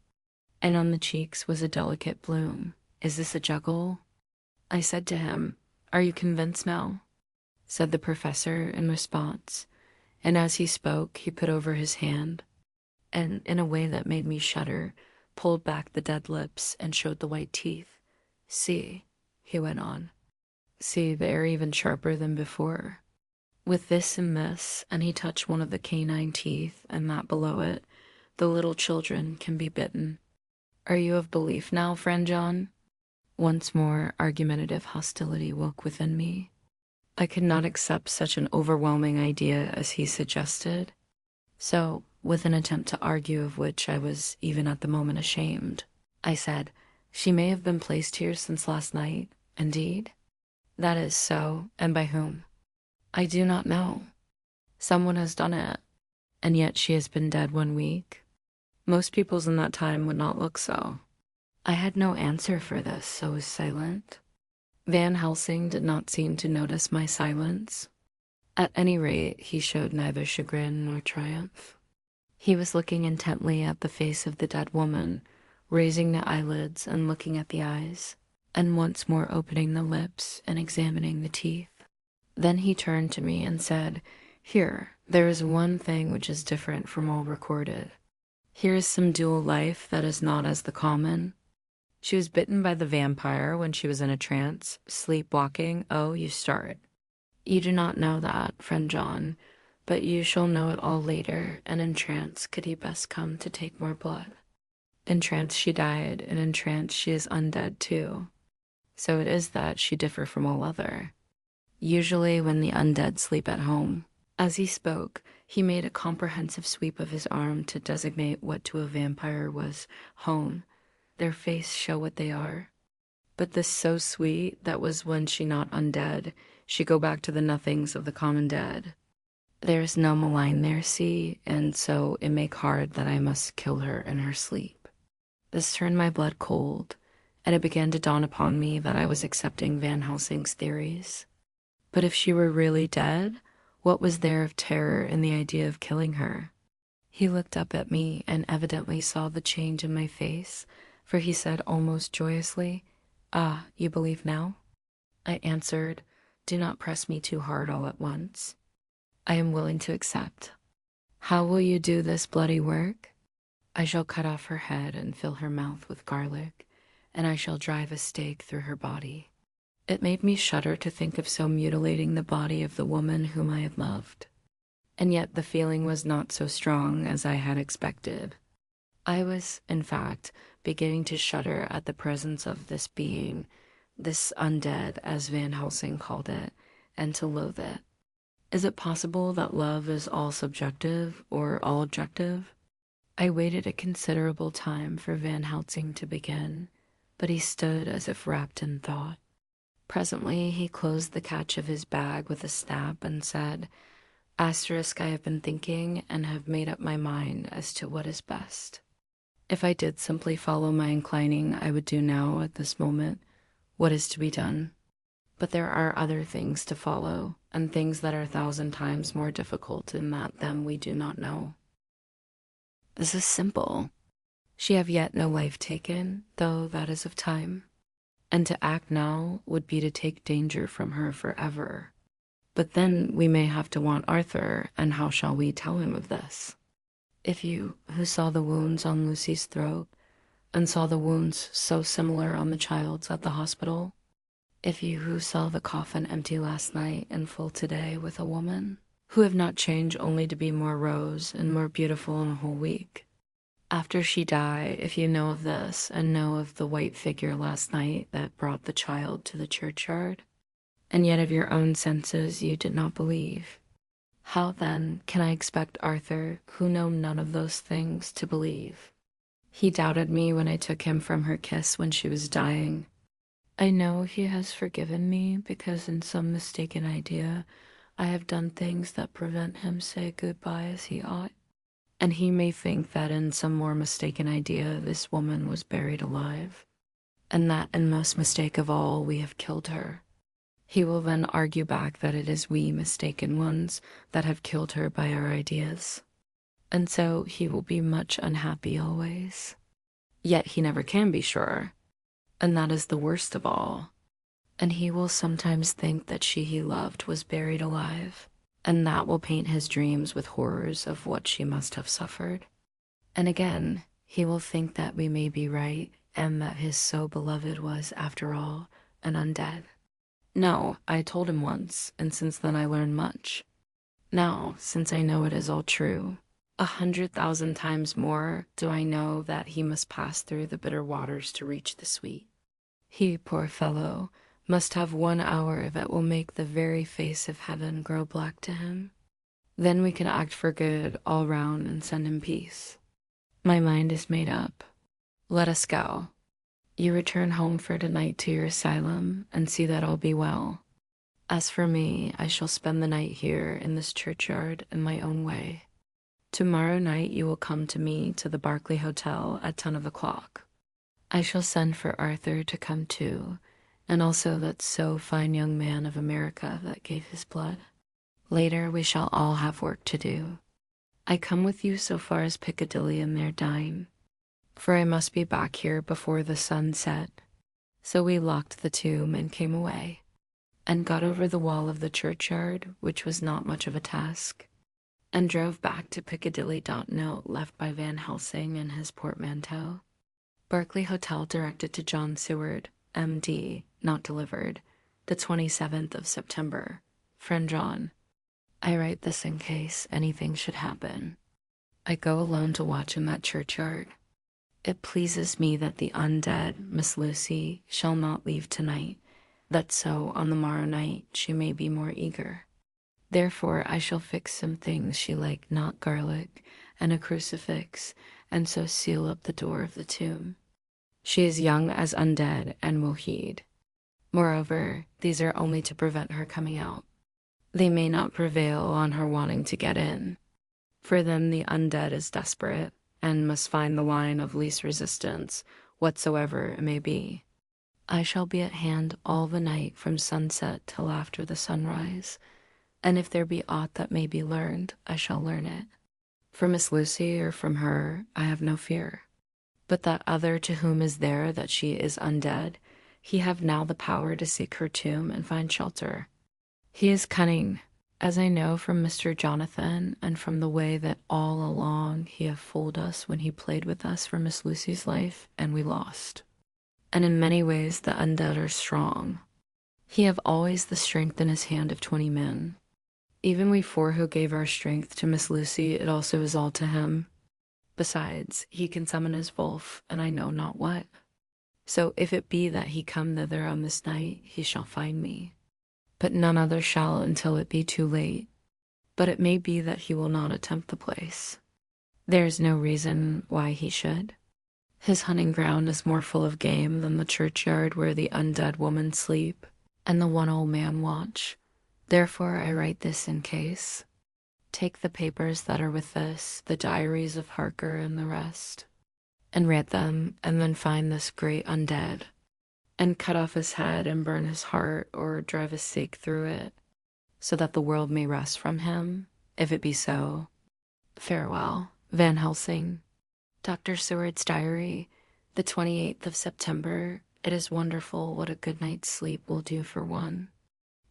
and on the cheeks was a delicate bloom. "Is this a juggle?" I said to him. "Are you convinced now?" said the professor in response, and as he spoke he put over his hand, and in a way that made me shudder, pulled back the dead lips and showed the white teeth. "See," he went on. "See, they are even sharper than before. With this and this," and he touched one of the canine teeth and that below it, "the little children can be bitten. Are you of belief now, friend John?" Once more, argumentative hostility woke within me. I could not accept such an overwhelming idea as he suggested. So, with an attempt to argue of which I was even at the moment ashamed, I said, "She may have been placed here since last night, indeed?" "That is so, and by whom?" "I do not know. Someone has done it, and yet she has been dead 1 week. Most peoples in that time would not look so." I had no answer for this, so was silent. Van Helsing did not seem to notice my silence. At any rate, he showed neither chagrin nor triumph. He was looking intently at the face of the dead woman, raising the eyelids and looking at the eyes, and once more opening the lips and examining the teeth. Then he turned to me and said, "Here, there is one thing which is different from all recorded. Here is some dual life that is not as the common. She was bitten by the vampire when she was in a trance, sleepwalking. Oh, you start. You do not know that, friend John, but you shall know it all later, and in trance could he best come to take more blood. In trance she died, and in trance she is undead too. So it is that she differ from all other. Usually when the undead sleep at home." As he spoke, he made a comprehensive sweep of his arm to designate what to a vampire was home. "Their face show what they are. But this so sweet that was when she not undead, she go back to the nothings of the common dead. There is no malign there, see, and so it make hard that I must kill her in her sleep. This turned my blood cold, and it began to dawn upon me that I was accepting Van Helsing's theories. But if she were really dead, what was there of terror in the idea of killing her? He looked up at me and evidently saw the change in my face, for he said almost joyously, "Ah, you believe now?" I answered, "Do not press me too hard all at once. I am willing to accept. How will you do this bloody work?" "I shall cut off her head and fill her mouth with garlic, and I shall drive a stake through her body." It made me shudder to think of so mutilating the body of the woman whom I had loved. And yet the feeling was not so strong as I had expected. I was, in fact, beginning to shudder at the presence of this being, this undead, as Van Helsing called it, and to loathe it. Is it possible that love is all subjective or all objective? I waited a considerable time for Van Helsing to begin, but he stood as if wrapped in thought. Presently he closed the catch of his bag with a snap and said, "Asterisk, I have been thinking and have made up my mind as to what is best. If I did simply follow my inclining, I would do now, at this moment, what is to be done. But there are other things to follow, and things that are 1,000 times more difficult in that them we do not know. This is simple. She have yet no life taken, though that is of time. And to act now would be to take danger from her forever. But then we may have to want Arthur, and how shall we tell him of this? If you, who saw the wounds on Lucy's throat, and saw the wounds so similar on the child's at the hospital, if you who saw the coffin empty last night and full today with a woman, who have not changed only to be more rose and more beautiful in a whole week, after she die, if you know of this, and know of the white figure last night that brought the child to the churchyard, and yet of your own senses you did not believe, how then can I expect Arthur, who know none of those things, to believe? He doubted me when I took him from her kiss when she was dying. I know he has forgiven me because in some mistaken idea I have done things that prevent him say goodbye as he ought. And he may think that in some more mistaken idea this woman was buried alive, and that in most mistake of all we have killed her. He will then argue back that it is we mistaken ones that have killed her by our ideas. And so he will be much unhappy always. Yet he never can be sure, and that is the worst of all. And he will sometimes think that she he loved was buried alive, and that will paint his dreams with horrors of what she must have suffered. And again, he will think that we may be right, and that his so beloved was, after all, an undead. No, I told him once, and since then I learned much. Now, since I know it is all true, 100,000 times more do I know that he must pass through the bitter waters to reach the sweet. He, poor fellow, must have 1 hour that will make the very face of heaven grow black to him. Then we can act for good all round and send him peace. My mind is made up. Let us go. You return home for tonight to your asylum and see that all be well. As for me, I shall spend the night here in this churchyard in my own way. Tomorrow night you will come to me to the Berkeley Hotel at 10 o'clock. I shall send for Arthur to come too, and also that so fine young man of America that gave his blood. Later we shall all have work to do. I come with you so far as Piccadilly and there dine, for I must be back here before the sun set. So we locked the tomb and came away, and got over the wall of the churchyard, which was not much of a task, and drove back to Piccadilly. Note left by Van Helsing in his portmanteau. Berkeley Hotel directed to John Seward, M.D., not delivered, the 27th of September. Friend John. I write this in case anything should happen. I go alone to watch in that churchyard. It pleases me that the undead, Miss Lucy, shall not leave tonight, that so on the morrow night she may be more eager. Therefore I shall fix some things she like not garlic, and a crucifix, and so seal up the door of the tomb. She is young as undead and will heed. Moreover, these are only to prevent her coming out. They may not prevail on her wanting to get in. For them the undead is desperate, and must find the line of least resistance, whatsoever it may be. I shall be at hand all the night from sunset till after the sunrise, and if there be aught that may be learned, I shall learn it. For Miss Lucy or from her, I have no fear. But that other to whom is there that she is undead, he have now the power to seek her tomb and find shelter. He is cunning, as I know from Mr. Jonathan, and from the way that all along he have fooled us when he played with us for Miss Lucy's life, and we lost. And in many ways the undead are strong. He have always the strength in his hand of 20 men. Even we 4 who gave our strength to Miss Lucy, it also is all to him. Besides, he can summon his wolf, and I know not what. So if it be that he come thither on this night, he shall find me. But none other shall until it be too late. But it may be that he will not attempt the place. There is no reason why he should. His hunting ground is more full of game than the churchyard where the undead woman sleep, and the one old man watch. Therefore I write this in case. Take the papers that are with this, the diaries of Harker and the rest, and read them, and then find this great undead, and cut off his head and burn his heart, or drive a stake through it, so that the world may rest from him, if it be so. Farewell, Van Helsing. Dr. Seward's diary, the 28th of September. It is wonderful what a good night's sleep will do for one.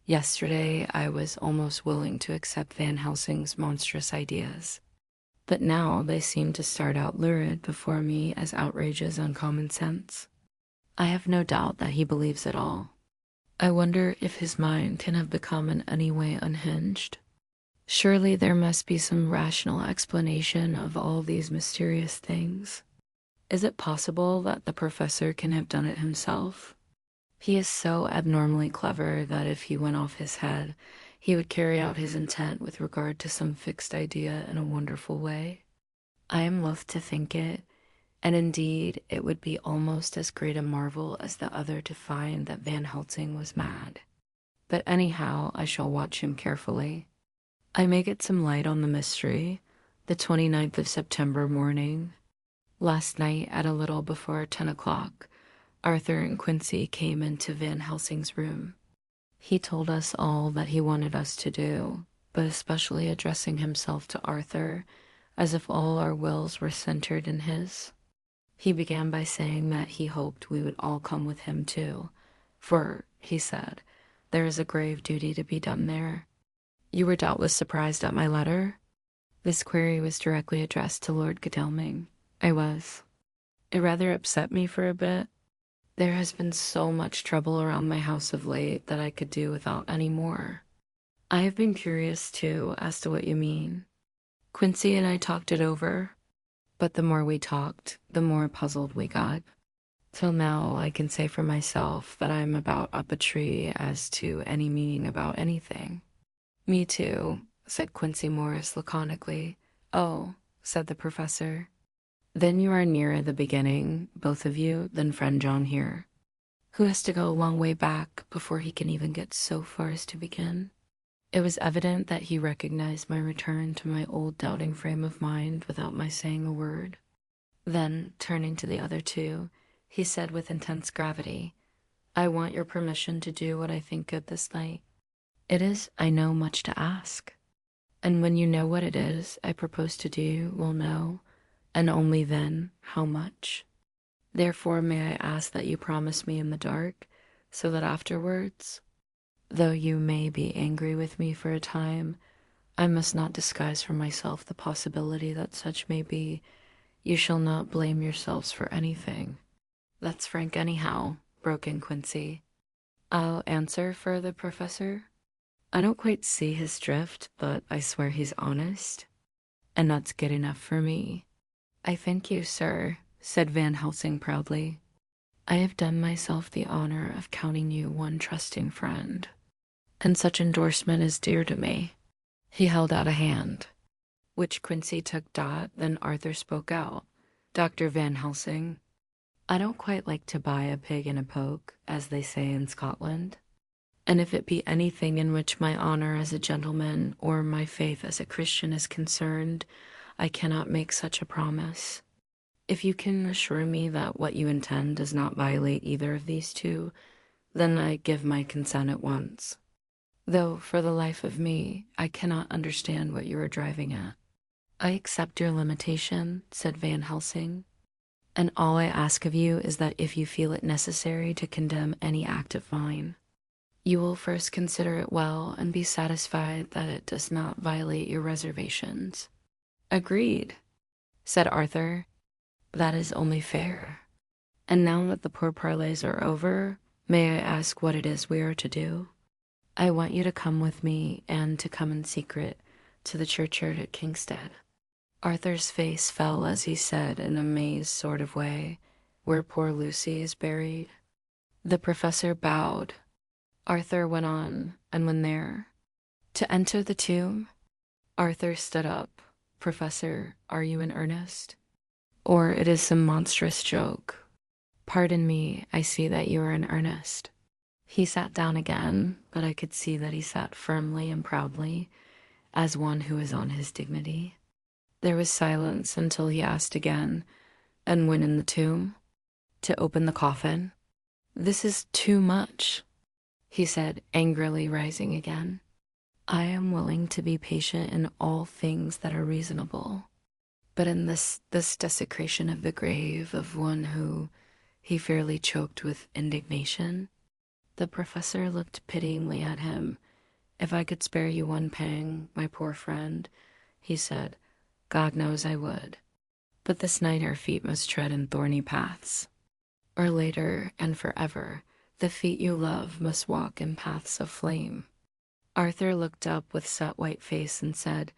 Yesterday, I was almost willing to accept Van Helsing's monstrous ideas, but now they seem to start out lurid before me as outrages on common sense. I have no doubt that he believes it all. I wonder if his mind can have become in any way unhinged. Surely there must be some rational explanation of all these mysterious things. Is it possible that the professor can have done it himself? He is so abnormally clever that if he went off his head, he would carry out his intent with regard to some fixed idea in a wonderful way. I am loath to think it, and indeed it would be almost as great a marvel as the other to find that Van Helsing was mad. But anyhow, I shall watch him carefully. I may get some light on the mystery. The 29th of September morning. Last night at a little before 10 o'clock, Arthur and Quincy came into Van Helsing's room. He told us all that he wanted us to do, but especially addressing himself to Arthur, as if all our wills were centered in his. He began by saying that he hoped we would all come with him too, for, he said, there is a grave duty to be done there. You were doubtless surprised at my letter? This query was directly addressed to Lord Godalming. I was. It rather upset me for a bit. There has been so much trouble around my house of late that I could do without any more. I have been curious, too, as to what you mean. Quincy and I talked it over, but the more we talked, the more puzzled we got. Till now, I can say for myself that I am about up a tree as to any meaning about anything. Me too, said Quincy Morris laconically. Oh, said the professor. Then you are nearer the beginning, both of you, than friend John here, who has to go a long way back before he can even get so far as to begin. It was evident that he recognized my return to my old doubting frame of mind without my saying a word. Then, turning to the other two, he said with intense gravity, I want your permission to do what I think good this night. It is, I know, much to ask. And when you know what it is I propose to do, will know, and only then, how much. Therefore may I ask that you promise me in the dark, so that afterwards, though you may be angry with me for a time, I must not disguise from myself the possibility that such may be. You shall not blame yourselves for anything. That's frank anyhow, broke in Quincy. I'll answer for the professor. I don't quite see his drift, but I swear he's honest, and that's good enough for me. I thank you, sir, said Van Helsing proudly. I have done myself the honor of counting you one trusting friend, and such endorsement is dear to me. He held out a hand, which Quincy took. Then Arthur spoke out. Dr. Van Helsing, I don't quite like to buy a pig in a poke, as they say in Scotland. And if it be anything in which my honor as a gentleman or my faith as a Christian is concerned, I cannot make such a promise. If you can assure me that what you intend does not violate either of these two, then I give my consent at once. Though, for the life of me, I cannot understand what you are driving at. I accept your limitation, said Van Helsing, and all I ask of you is that if you feel it necessary to condemn any act of mine, you will first consider it well and be satisfied that it does not violate your reservations. Agreed, said Arthur. That is only fair. And now that the pourparlers are over, may I ask what it is we are to do? I want you to come with me, and to come in secret, to the churchyard at Kingstead. Arthur's face fell as he said in a mazed sort of way, where poor Lucy is buried. The professor bowed. Arthur went on, and when there, to enter the tomb, Arthur stood up. Professor, are you in earnest? Or it is some monstrous joke? Pardon me, I see that you are in earnest. He sat down again, but I could see that he sat firmly and proudly, as one who is on his dignity. There was silence until he asked again, and when in the tomb? To open the coffin? This is too much, he said, angrily rising again. I am willing to be patient in all things that are reasonable, but in this desecration of the grave of one who, he fairly choked with indignation. The professor looked pityingly at him. If I could spare you one pang, my poor friend, he said, God knows I would. But this night our feet must tread in thorny paths. Or later and forever, the feet you love must walk in paths of flame. Arthur looked up with set white face and said,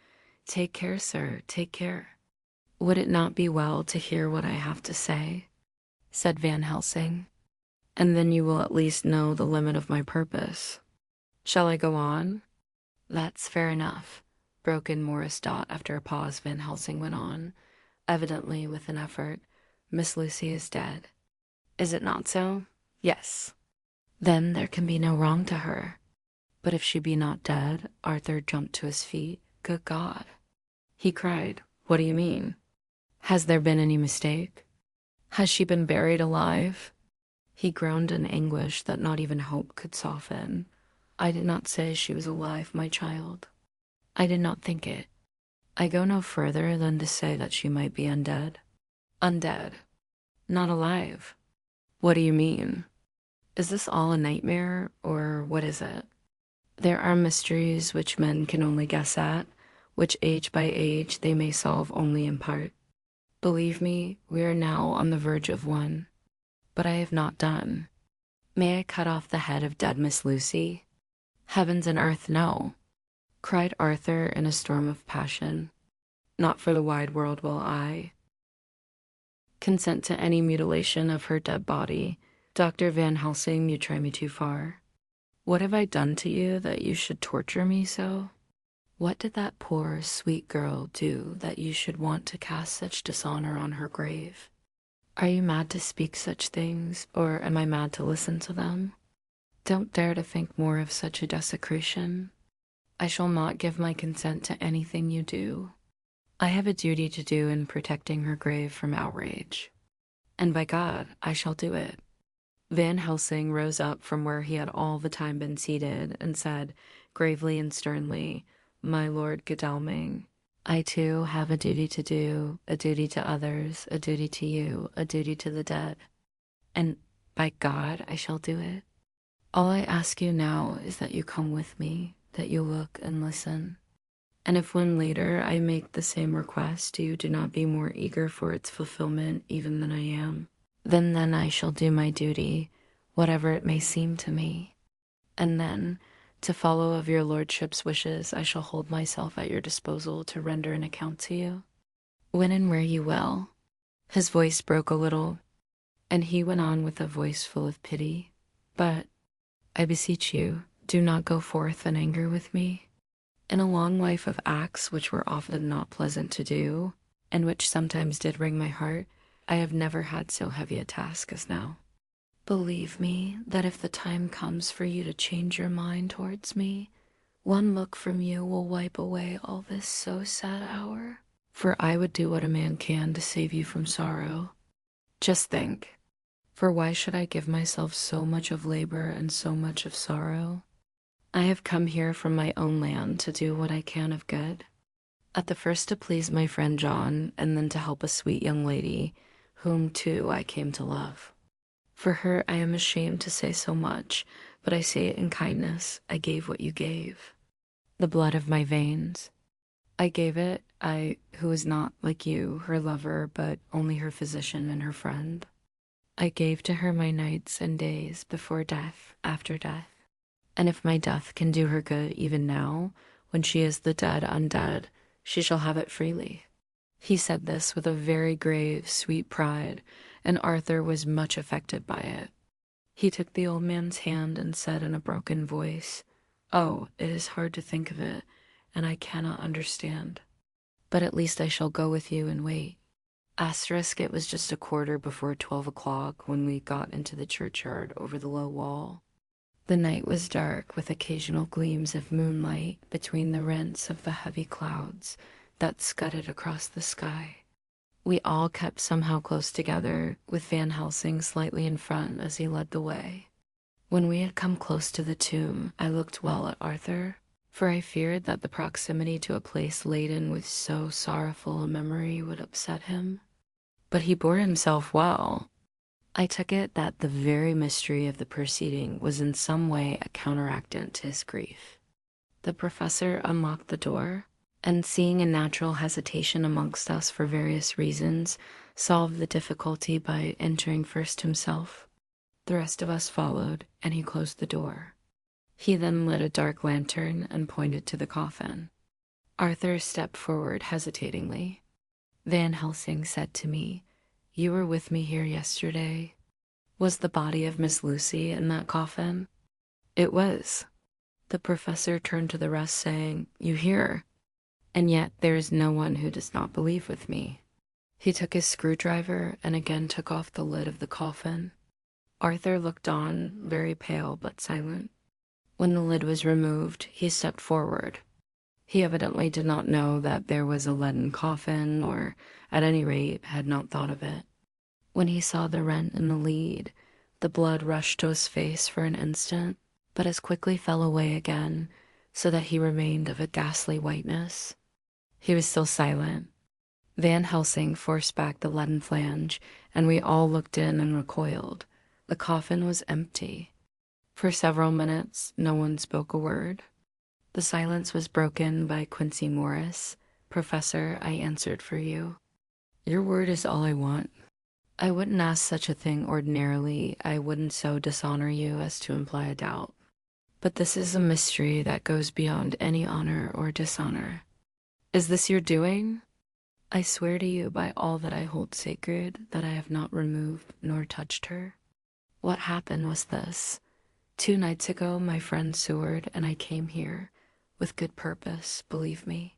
Take care, sir, take care. Would it not be well to hear what I have to say? Said Van Helsing. And then you will at least know the limit of my purpose. Shall I go on? That's fair enough, broke in Morris Dot after a pause. Van Helsing went on, evidently with an effort. Miss Lucy is dead. Is it not so? Yes. Then there can be no wrong to her. But if she be not dead, Arthur jumped to his feet. Good God, he cried. What do you mean? Has there been any mistake? Has she been buried alive? He groaned in anguish that not even hope could soften. I did not say she was alive, my child. I did not think it. I go no further than to say that she might be undead. Undead. Not alive. What do you mean? Is this all a nightmare, or what is it? There are mysteries which men can only guess at, which age by age they may solve only in part. Believe me, we are now on the verge of one. But I have not done. May I cut off the head of dead Miss Lucy? Heavens and earth, no, cried Arthur in a storm of passion. Not for the wide world will I consent to any mutilation of her dead body. Dr. Van Helsing, you try me too far. What have I done to you that you should torture me so? What did that poor, sweet girl do that you should want to cast such dishonor on her grave? Are you mad to speak such things, or am I mad to listen to them? Don't dare to think more of such a desecration. I shall not give my consent to anything you do. I have a duty to do in protecting her grave from outrage. And by God, I shall do it. Van Helsing rose up from where he had all the time been seated and said, gravely and sternly, My Lord Godalming, I too have a duty to do, a duty to others, a duty to you, a duty to the dead. And by God, I shall do it. All I ask you now is that you come with me, that you look and listen. And if when later I make the same request, you do not be more eager for its fulfillment even than I am, then I shall do my duty, whatever it may seem to me. And then, to follow of your lordship's wishes, I shall hold myself at your disposal to render an account to you. When and where you will. His voice broke a little, and he went on with a voice full of pity. But, I beseech you, do not go forth in anger with me. In a long life of acts which were often not pleasant to do, and which sometimes did wring my heart, I have never had so heavy a task as now. Believe me that if the time comes for you to change your mind towards me, one look from you will wipe away all this so sad hour. For I would do what a man can to save you from sorrow. Just think, for why should I give myself so much of labor and so much of sorrow? I have come here from my own land to do what I can of good. At the first to please my friend John, and then to help a sweet young lady, whom too I came to love. For her I am ashamed to say so much, but I say it in kindness. I gave what you gave. The blood of my veins. I gave it, I, who was not like you, her lover, but only her physician and her friend. I gave to her my nights and days before death, after death. And if my death can do her good even now, when she is the dead undead, she shall have it freely. He said this with a very grave, sweet pride, and Arthur was much affected by it. He took the old man's hand and said in a broken voice, "Oh, it is hard to think of it, and I cannot understand. But at least I shall go with you and wait." Asterisk, it was just a quarter before 12 o'clock when we got into the churchyard over the low wall. The night was dark, with occasional gleams of moonlight between the rents of the heavy clouds that scudded across the sky. We all kept somehow close together, with Van Helsing slightly in front as he led the way. When we had come close to the tomb, I looked well at Arthur, for I feared that the proximity to a place laden with so sorrowful a memory would upset him. But he bore himself well. I took it that the very mystery of the proceeding was in some way a counteractant to his grief. The professor unlocked the door, and seeing a natural hesitation amongst us for various reasons, solved the difficulty by entering first himself. The rest of us followed, and he closed the door. He then lit a dark lantern and pointed to the coffin. Arthur stepped forward hesitatingly. Van Helsing said to me, "You were with me here yesterday. Was the body of Miss Lucy in that coffin?" "It was." The professor turned to the rest, saying, "You hear? And yet there is no one who does not believe with me." He took his screwdriver and again took off the lid of the coffin. Arthur looked on, very pale but silent. When the lid was removed, he stepped forward. He evidently did not know that there was a leaden coffin, or, at any rate, had not thought of it. When he saw the rent in the lead, the blood rushed to his face for an instant, but as quickly fell away again, so that he remained of a ghastly whiteness. He was still silent. Van Helsing forced back the leaden flange, and we all looked in and recoiled. The coffin was empty. For several minutes, no one spoke a word. The silence was broken by Quincy Morris. "Professor, I answered for you." "Your word is all I want." "I wouldn't ask such a thing ordinarily. I wouldn't so dishonor you as to imply a doubt. But this is a mystery that goes beyond any honor or dishonor." "Is this your doing?" "I swear to you by all that I hold sacred that I have not removed nor touched her. What happened was this. 2 nights ago, my friend Seward and I came here, with good purpose, believe me.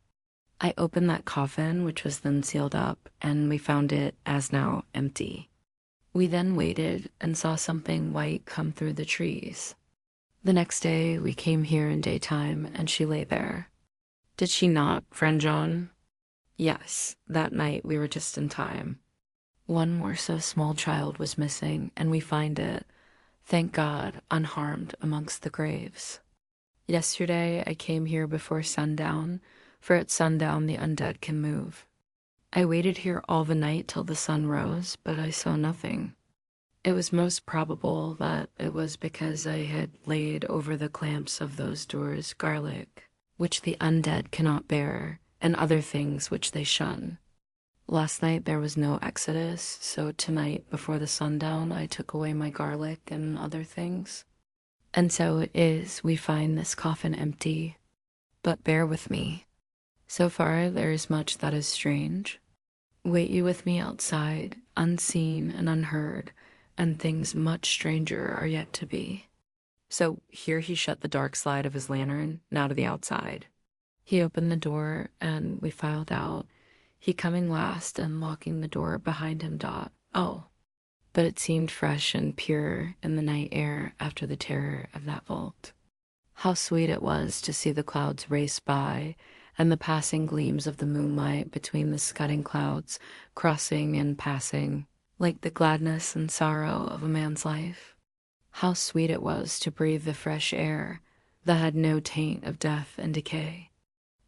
I opened that coffin, which was then sealed up, and we found it, as now, empty. We then waited and saw something white come through the trees. The next day, we came here in daytime, and she lay there." "Did she not, friend John?" "Yes, that night we were just in time. One more so small child was missing, and we find it, thank God, unharmed amongst the graves. Yesterday I came here before sundown, for at sundown the undead can move. I waited here all the night till the sun rose, but I saw nothing. It was most probable that it was because I had laid over the clamps of those doors garlic, which the undead cannot bear, and other things which they shun. Last night there was no exodus, so tonight before the sundown I took away my garlic and other things. And so it is we find this coffin empty. But bear with me. So far there is much that is strange. Wait you with me outside, unseen and unheard, and things much stranger are yet to be." So here he shut the dark slide of his lantern, now to the outside. He opened the door, and we filed out, he coming last and locking the door behind him. Oh, but it seemed fresh and pure in the night air after the terror of that vault. How sweet it was to see the clouds race by and the passing gleams of the moonlight between the scudding clouds, crossing and passing, like the gladness and sorrow of a man's life. How sweet it was to breathe the fresh air that had no taint of death and decay.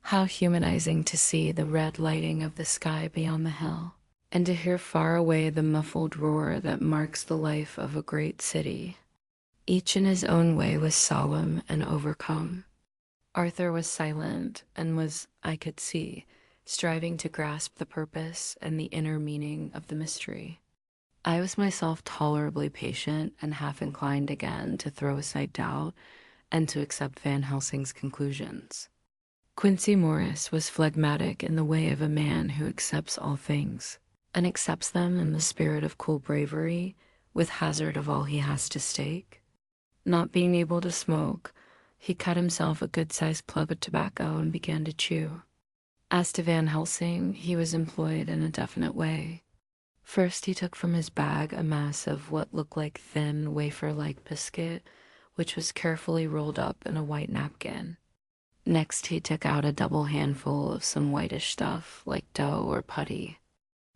How humanizing to see the red lighting of the sky beyond the hill, and to hear far away the muffled roar that marks the life of a great city. Each in his own way was solemn and overcome. Arthur was silent and was, I could see, striving to grasp the purpose and the inner meaning of the mystery. I was myself tolerably patient and half inclined again to throw aside doubt and to accept Van Helsing's conclusions. Quincy Morris was phlegmatic in the way of a man who accepts all things, and accepts them in the spirit of cool bravery, with hazard of all he has to stake. Not being able to smoke, he cut himself a good-sized plug of tobacco and began to chew. As to Van Helsing, he was employed in a definite way. First, he took from his bag a mass of what looked like thin, wafer-like biscuit, which was carefully rolled up in a white napkin. Next, he took out a double handful of some whitish stuff, like dough or putty.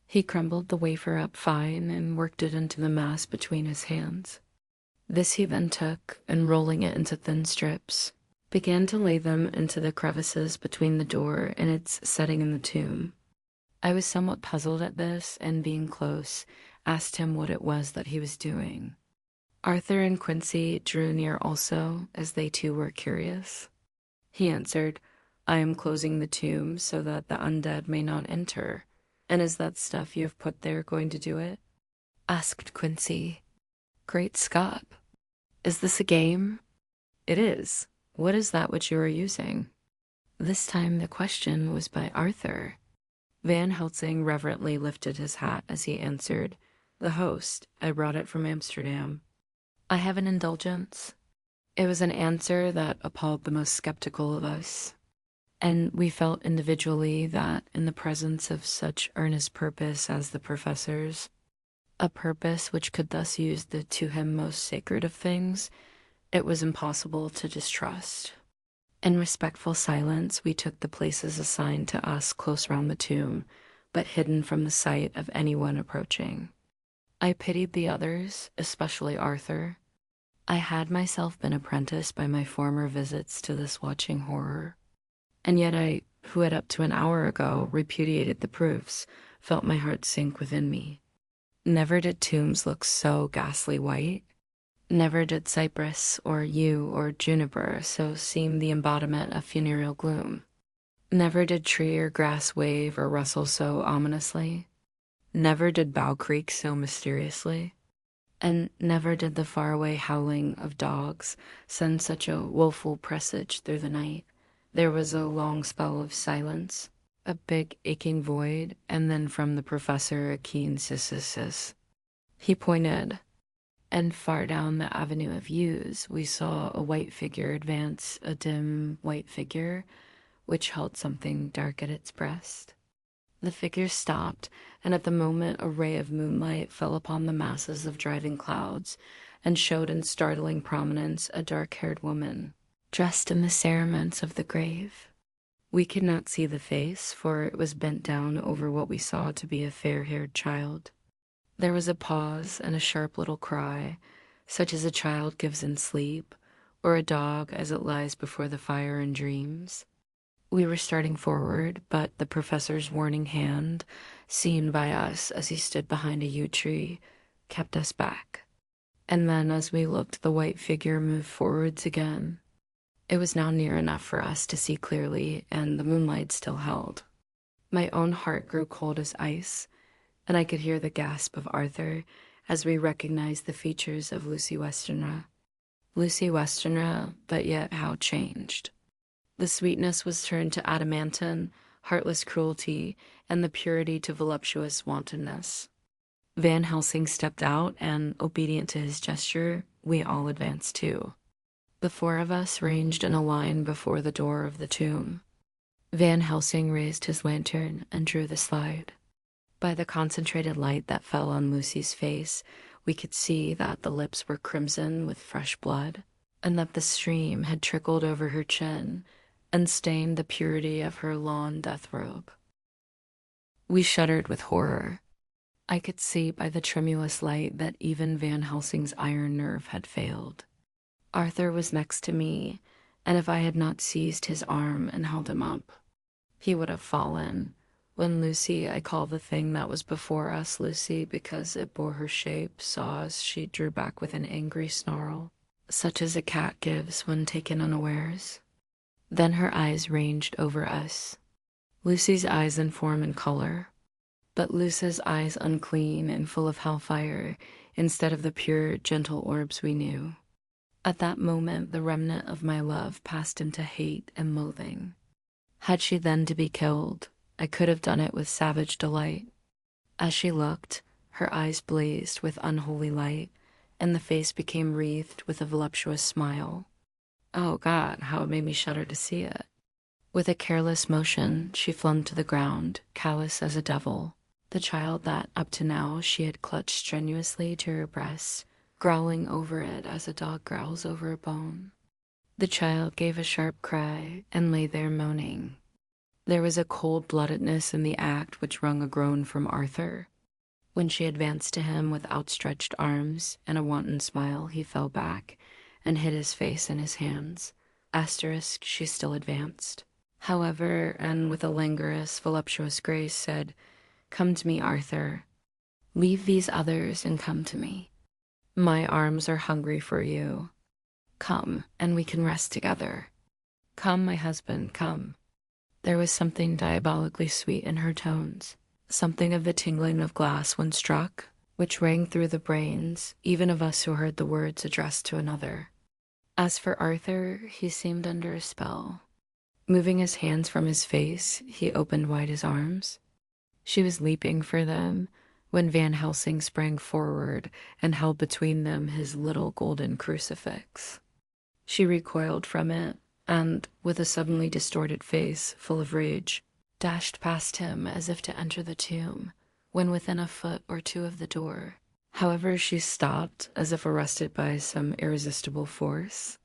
He crumbled the wafer up fine and worked it into the mass between his hands. This he then took, and rolling it into thin strips, began to lay them into the crevices between the door and its setting in the tomb. I was somewhat puzzled at this, and being close, asked him what it was that he was doing. Arthur and Quincy drew near also, as they too were curious. He answered, "I am closing the tomb so that the undead may not enter." "And is that stuff you have put there going to do it?" asked Quincy. "Great Scott! Is this a game?" "It is. What is that which you are using?" This time the question was by Arthur. Van Helsing reverently lifted his hat as he answered, "The host. I brought it from Amsterdam." "I have an indulgence." It was an answer that appalled the most skeptical of us, and we felt individually that in the presence of such earnest purpose as the professor's, a purpose which could thus use the to him most sacred of things, it was impossible to distrust. In respectful silence, we took the places assigned to us close round the tomb, but hidden from the sight of anyone approaching. I pitied the others, especially Arthur. I had myself been apprenticed by my former visits to this watching horror, and yet I, who had up to an hour ago repudiated the proofs, felt my heart sink within me. Never did tombs look so ghastly white. Never did cypress or yew or juniper so seem the embodiment of funereal gloom. Never did tree or grass wave or rustle so ominously. Never did bough creak so mysteriously. And never did the faraway howling of dogs send such a woeful presage through the night. There was a long spell of silence, a big aching void, and then from the professor a keen sis. He pointed, and far down the avenue of yews we saw a white figure advance, a dim white figure which held something dark at its breast. The figure stopped, and at the moment a ray of moonlight fell upon the masses of driving clouds and showed in startling prominence a dark-haired woman, dressed in the cerements of the grave. We could not see the face, for it was bent down over what we saw to be a fair-haired child. There was a pause and a sharp little cry, such as a child gives in sleep, or a dog as it lies before the fire in dreams. We were starting forward, but the professor's warning hand, seen by us as he stood behind a yew tree, kept us back. And then as we looked, the white figure moved forwards again. It was now near enough for us to see clearly, and the moonlight still held. My own heart grew cold as ice, and I could hear the gasp of Arthur as we recognized the features of Lucy Westenra. Lucy Westenra, but yet how changed. The sweetness was turned to adamantine, heartless cruelty, and the purity to voluptuous wantonness. Van Helsing stepped out, and, obedient to his gesture, we all advanced too. The four of us ranged in a line before the door of the tomb. Van Helsing raised his lantern and drew the slide. By the concentrated light that fell on Lucy's face, we could see that the lips were crimson with fresh blood, and that the stream had trickled over her chin and stained the purity of her lawn death robe. We shuddered with horror. I could see by the tremulous light that even Van Helsing's iron nerve had failed. Arthur was next to me, and if I had not seized his arm and held him up, he would have fallen. When Lucy, I call the thing that was before us Lucy because it bore her shape, saw us, she drew back with an angry snarl, such as a cat gives when taken unawares. Then her eyes ranged over us. Lucy's eyes in form and color, but Lucy's eyes unclean and full of hellfire instead of the pure, gentle orbs we knew. At that moment, the remnant of my love passed into hate and loathing. Had she then to be killed, I could have done it with savage delight. As she looked, her eyes blazed with unholy light, and the face became wreathed with a voluptuous smile. Oh God, how it made me shudder to see it. With a careless motion, she flung to the ground, callous as a devil, the child that, up to now, she had clutched strenuously to her breast, growling over it as a dog growls over a bone. The child gave a sharp cry and lay there moaning. There was a cold-bloodedness in the act which wrung a groan from Arthur. When she advanced to him with outstretched arms and a wanton smile, he fell back and hid his face in his hands. Asterisk, she still advanced. However, and with a languorous, voluptuous grace, said, "Come to me, Arthur. Leave these others and come to me. My arms are hungry for you. Come, and we can rest together. Come, my husband, come." There was something diabolically sweet in her tones, something of the tingling of glass when struck, which rang through the brains, even of us who heard the words addressed to another. As for Arthur, he seemed under a spell. Moving his hands from his face, he opened wide his arms. She was leaping for them when Van Helsing sprang forward and held between them his little golden crucifix. She recoiled from it, and, with a suddenly distorted face full of rage, dashed past him as if to enter the tomb, when within a foot or two of the door. However, she stopped as if arrested by some irresistible force.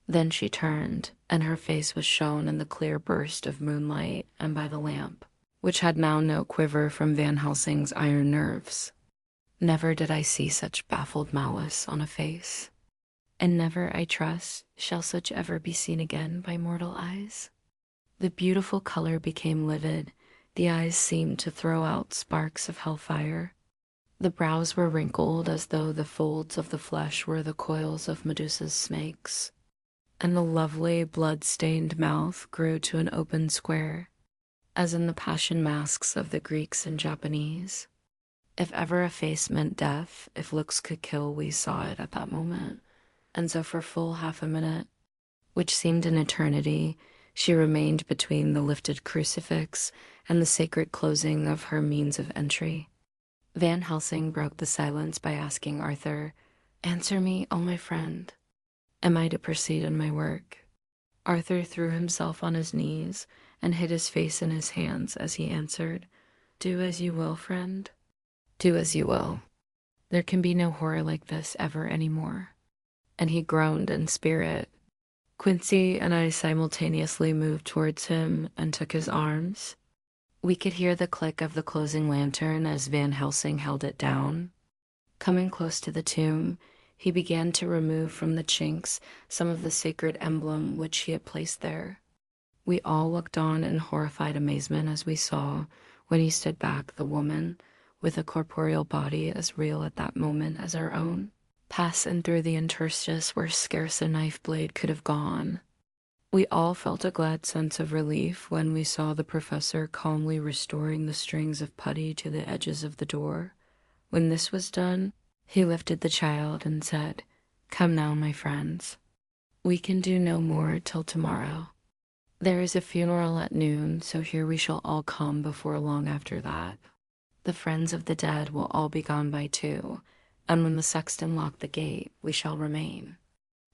Then she turned, and her face was shown in the clear burst of moonlight and by the lamp, which had now no quiver from Van Helsing's iron nerves. Never did I see such baffled malice on a face. And never, I trust, shall such ever be seen again by mortal eyes. The beautiful color became livid, the eyes seemed to throw out sparks of hellfire. The brows were wrinkled as though the folds of the flesh were the coils of Medusa's snakes, and the lovely blood-stained mouth grew to an open square, as in the passion masks of the Greeks and Japanese. If ever a face meant death, if looks could kill, we saw it at that moment. And so for full half a minute, which seemed an eternity, she remained between the lifted crucifix and the sacred closing of her means of entry. Van Helsing broke the silence by asking Arthur, "Answer me, oh my friend. Am I to proceed in my work?" Arthur threw himself on his knees and hid his face in his hands as he answered, "Do as you will, friend. Do as you will. There can be no horror like this ever any more." And he groaned in spirit. Quincy and I simultaneously moved towards him and took his arms. We could hear the click of the closing lantern as Van Helsing held it down. Coming close to the tomb, he began to remove from the chinks some of the sacred emblem which he had placed there. We all looked on in horrified amazement as we saw, when he stood back, the woman, with a corporeal body as real at that moment as our own, pass in through the interstice where scarce a knife blade could have gone. We all felt a glad sense of relief when we saw the professor calmly restoring the strings of putty to the edges of the door. When this was done, he lifted the child and said, "Come now, my friends. We can do no more till tomorrow. There is a funeral at noon, so here we shall all come before long after that. The friends of the dead will all be gone by 2, and when the sexton lock the gate, we shall remain.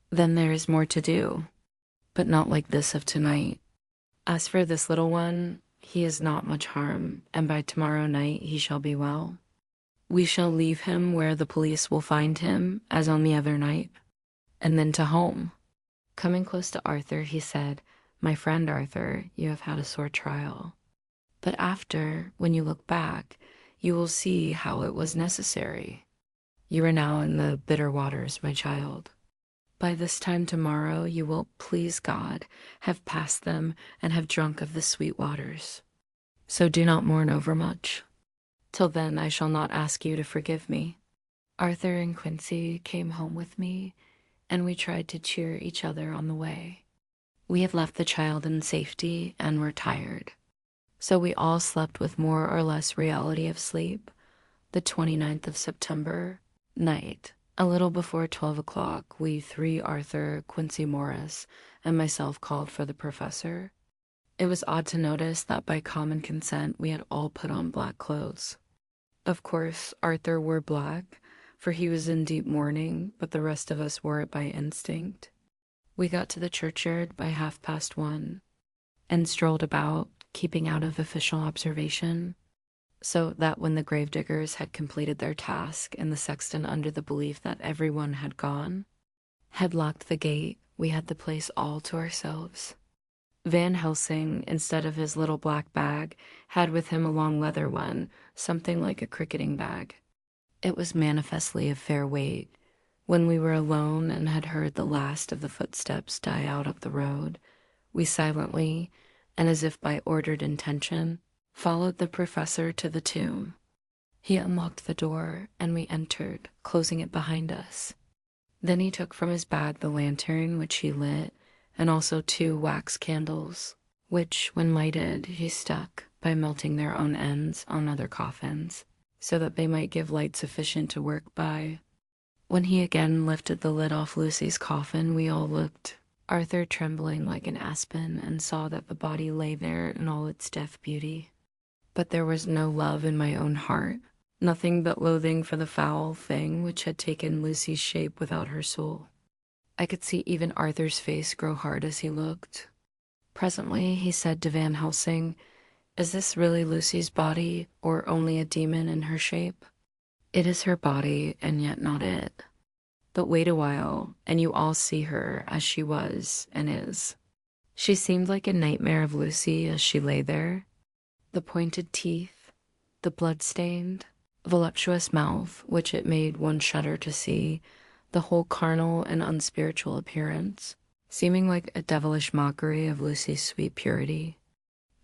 Then there is more to do, but not like this of tonight. As for this little one, He is not much harm, and by tomorrow night he shall be well. We shall leave him where the police will find him, as on the other night, and then to home." Coming close to Arthur, he said, "My friend Arthur, you have had a sore trial. But after, when you look back, you will see how it was necessary. You are now in the bitter waters, my child. By this time tomorrow you will, please God, have passed them and have drunk of the sweet waters. So do not mourn overmuch. Till then I shall not ask you to forgive me." Arthur and Quincy came home with me, and we tried to cheer each other on the way. We had left the child in safety and were tired. So we all slept with more or less reality of sleep the 29th of September night. A little before 12 o'clock, we three, Arthur, Quincy Morris, and myself, called for the professor. It was odd to notice that by common consent we had all put on black clothes. Of course, Arthur wore black, for he was in deep mourning, but the rest of us wore it by instinct. We got to the churchyard by 1:30 and strolled about, keeping out of official observation, so that when the gravediggers had completed their task and the sexton, under the belief that everyone had gone, had locked the gate, we had the place all to ourselves. Van Helsing, instead of his little black bag, had with him a long leather one, something like a cricketing bag. It was manifestly of fair weight. When we were alone and had heard the last of the footsteps die out up the road, we silently, and as if by ordered intention, followed the professor to the tomb. He unlocked the door, and we entered, closing it behind us. Then he took from his bag the lantern, which he lit, and also 2 wax candles, which, when lighted, he stuck, by melting their own ends, on other coffins, so that they might give light sufficient to work by. When he again lifted the lid off Lucy's coffin, we all looked, Arthur trembling like an aspen, and saw that the body lay there in all its death beauty. But there was no love in my own heart, nothing but loathing for the foul thing which had taken Lucy's shape without her soul. I could see even Arthur's face grow hard as he looked. Presently he said to Van Helsing, "Is this really Lucy's body, or only a demon in her shape?" "It is her body, and yet not it. But wait a while, and you all see her as she was and is. She seemed like a nightmare of Lucy as she lay there. The pointed teeth, the blood-stained, voluptuous mouth, which it made one shudder to see, the whole carnal and unspiritual appearance, seeming like a devilish mockery of Lucy's sweet purity."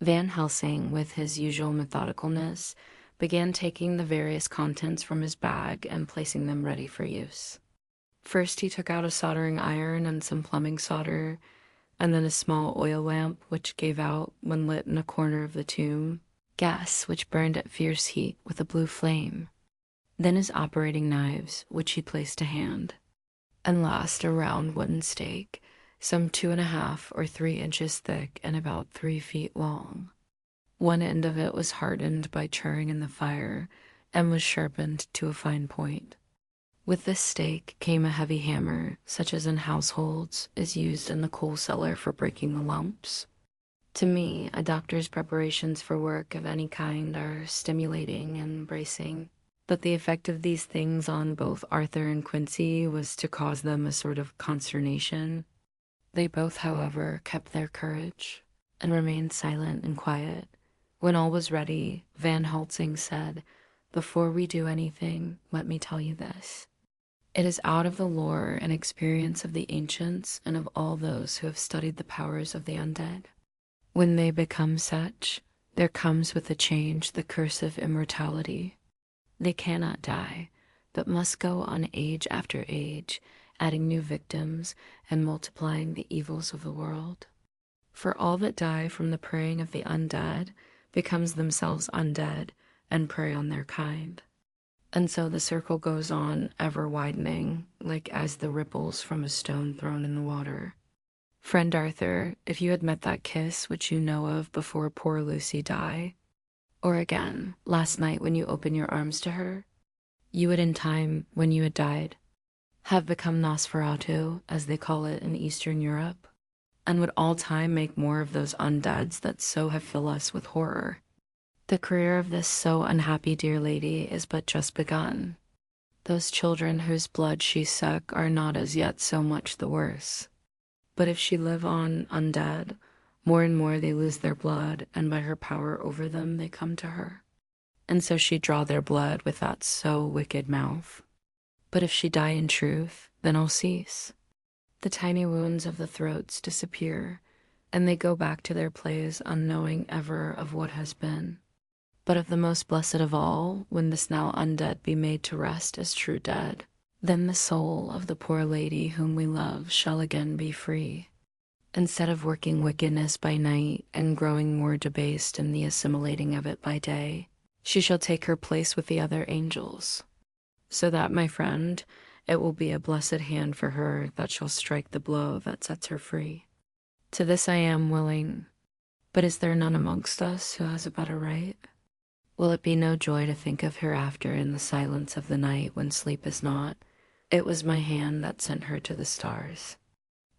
Van Helsing, with his usual methodicalness, began taking the various contents from his bag and placing them ready for use. First he took out a soldering iron and some plumbing solder, and then a small oil lamp which gave out, when lit in a corner of the tomb, gas which burned at fierce heat with a blue flame. Then his operating knives, which he placed to hand, and last a round wooden stake, some 2½ or 3 inches thick and about 3 feet long. One end of it was hardened by charring in the fire and was sharpened to a fine point. With this stake came a heavy hammer, such as in households is used in the coal cellar for breaking the lumps. To me, a doctor's preparations for work of any kind are stimulating and bracing, but the effect of these things on both Arthur and Quincy was to cause them a sort of consternation. They both, however, kept their courage and remained silent and quiet. When all was ready, Van Helsing said, "Before we do anything, let me tell you this. It is out of the lore and experience of the ancients and of all those who have studied the powers of the undead. When they become such, there comes with the change the curse of immortality. They cannot die, but must go on age after age, adding new victims and multiplying the evils of the world. For all that die from the preying of the undead becomes themselves undead and prey on their kind. And so the circle goes on, ever widening, like as the ripples from a stone thrown in the water. Friend Arthur, if you had met that kiss which you know of before poor Lucy died, or again, last night when you opened your arms to her, you would in time, when you had died, have become Nosferatu, as they call it in Eastern Europe. and would all time make more of those undeads that so have filled us with horror. The career of this so unhappy dear lady is but just begun. Those children whose blood she suck are not as yet so much the worse. But if she live on undead, more and more they lose their blood, and by her power over them they come to her. And so she draw their blood with that so wicked mouth. But if she die in truth, then I'll cease. The tiny wounds of the throats disappear, and they go back to their place unknowing ever of what has been. But of the most blessed of all, when this now undead be made to rest as true dead, then the soul of the poor lady whom we love shall again be free. Instead of working wickedness by night and growing more debased in the assimilating of it by day, she shall take her place with the other angels. So that, my friend, it will be a blessed hand for her that shall strike the blow that sets her free. To this I am willing, but is there none amongst us who has a better right? Will it be no joy to think of hereafter in the silence of the night when sleep is not? It was my hand that sent her to the stars.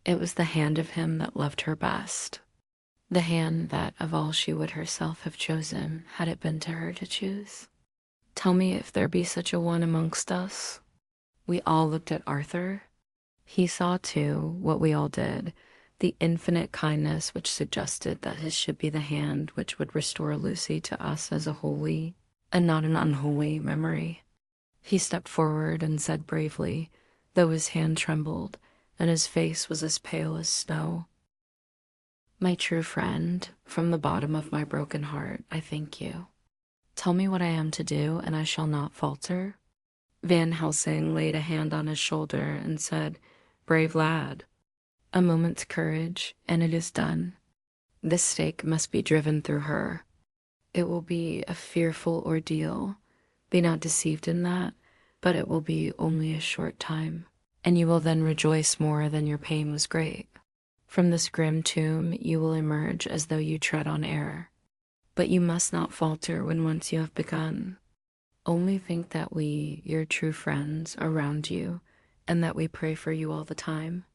It was the hand of him that loved her best. The hand that of all she would herself have chosen, had it been to her to choose. Tell me if there be such a one amongst us. We all looked at Arthur. He saw, too, what we all did, the infinite kindness which suggested that his should be the hand which would restore Lucy to us as a holy, and not an unholy, memory. He stepped forward and said bravely, though his hand trembled, and his face was as pale as snow, "My true friend, from the bottom of my broken heart, I thank you. Tell me what I am to do, and I shall not falter." Van Helsing laid a hand on his shoulder and said, "Brave lad. A moment's courage, and it is done. This stake must be driven through her. It will be a fearful ordeal. Be not deceived in that, but it will be only a short time, and you will then rejoice more than your pain was great. From this grim tomb you will emerge as though you tread on air. But you must not falter when once you have begun. Only think that we, your true friends, are round you, and that we pray for you all the time."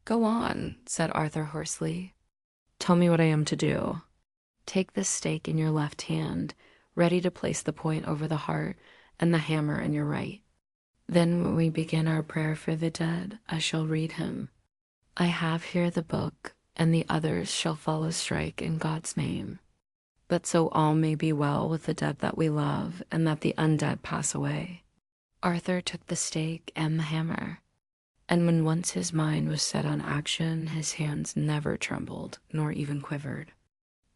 "Go on," said Arthur hoarsely. "Tell me what I am to do." "Take this stake in your left hand, ready to place the point over the heart, and the hammer in your right. Then when we begin our prayer for the dead, I shall read him. I have here the book, and the others shall follow strike in God's name. But so all may be well with the dead that we love, and that the undead pass away." Arthur took the stake and the hammer, and when once his mind was set on action, his hands never trembled, nor even quivered.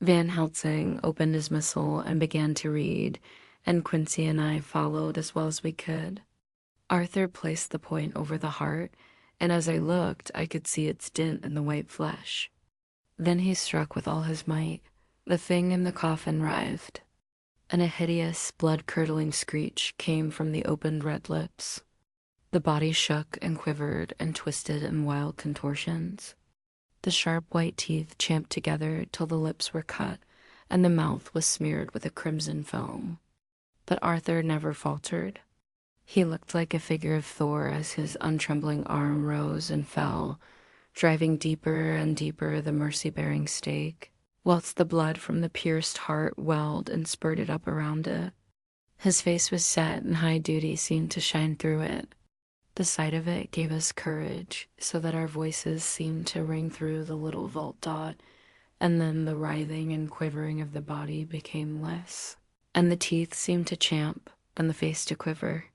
Van Helsing opened his missal and began to read, and Quincy and I followed as well as we could. Arthur placed the point over the heart, and as I looked, I could see its dint in the white flesh. Then he struck with all his might. The thing in the coffin writhed, and a hideous, blood-curdling screech came from the opened red lips. The body shook and quivered and twisted in wild contortions. The sharp white teeth champed together till the lips were cut, and the mouth was smeared with a crimson foam. But Arthur never faltered. He looked like a figure of Thor as his untrembling arm rose and fell, driving deeper and deeper the mercy-bearing stake, whilst the blood from the pierced heart welled and spurted up around it. His face was set, and high duty seemed to shine through it. The sight of it gave us courage, so that our voices seemed to ring through the little vault dot, and then the writhing and quivering of the body became less, and the teeth seemed to champ, and the face to quiver.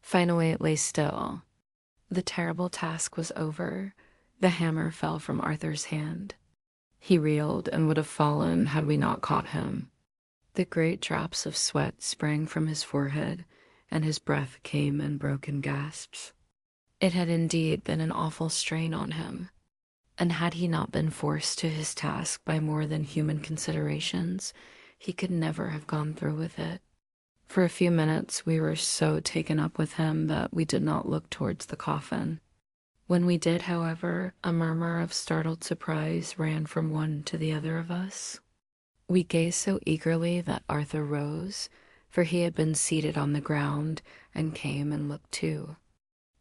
Finally it lay still. The terrible task was over. The hammer fell from Arthur's hand. He reeled and would have fallen had we not caught him. The great drops of sweat sprang from his forehead, and his breath came in broken gasps. It had indeed been an awful strain on him, and had he not been forced to his task by more than human considerations, he could never have gone through with it. For a few minutes we were so taken up with him that we did not look towards the coffin. When we did, however, a murmur of startled surprise ran from one to the other of us. We gazed so eagerly that Arthur rose, for he had been seated on the ground, and came and looked too.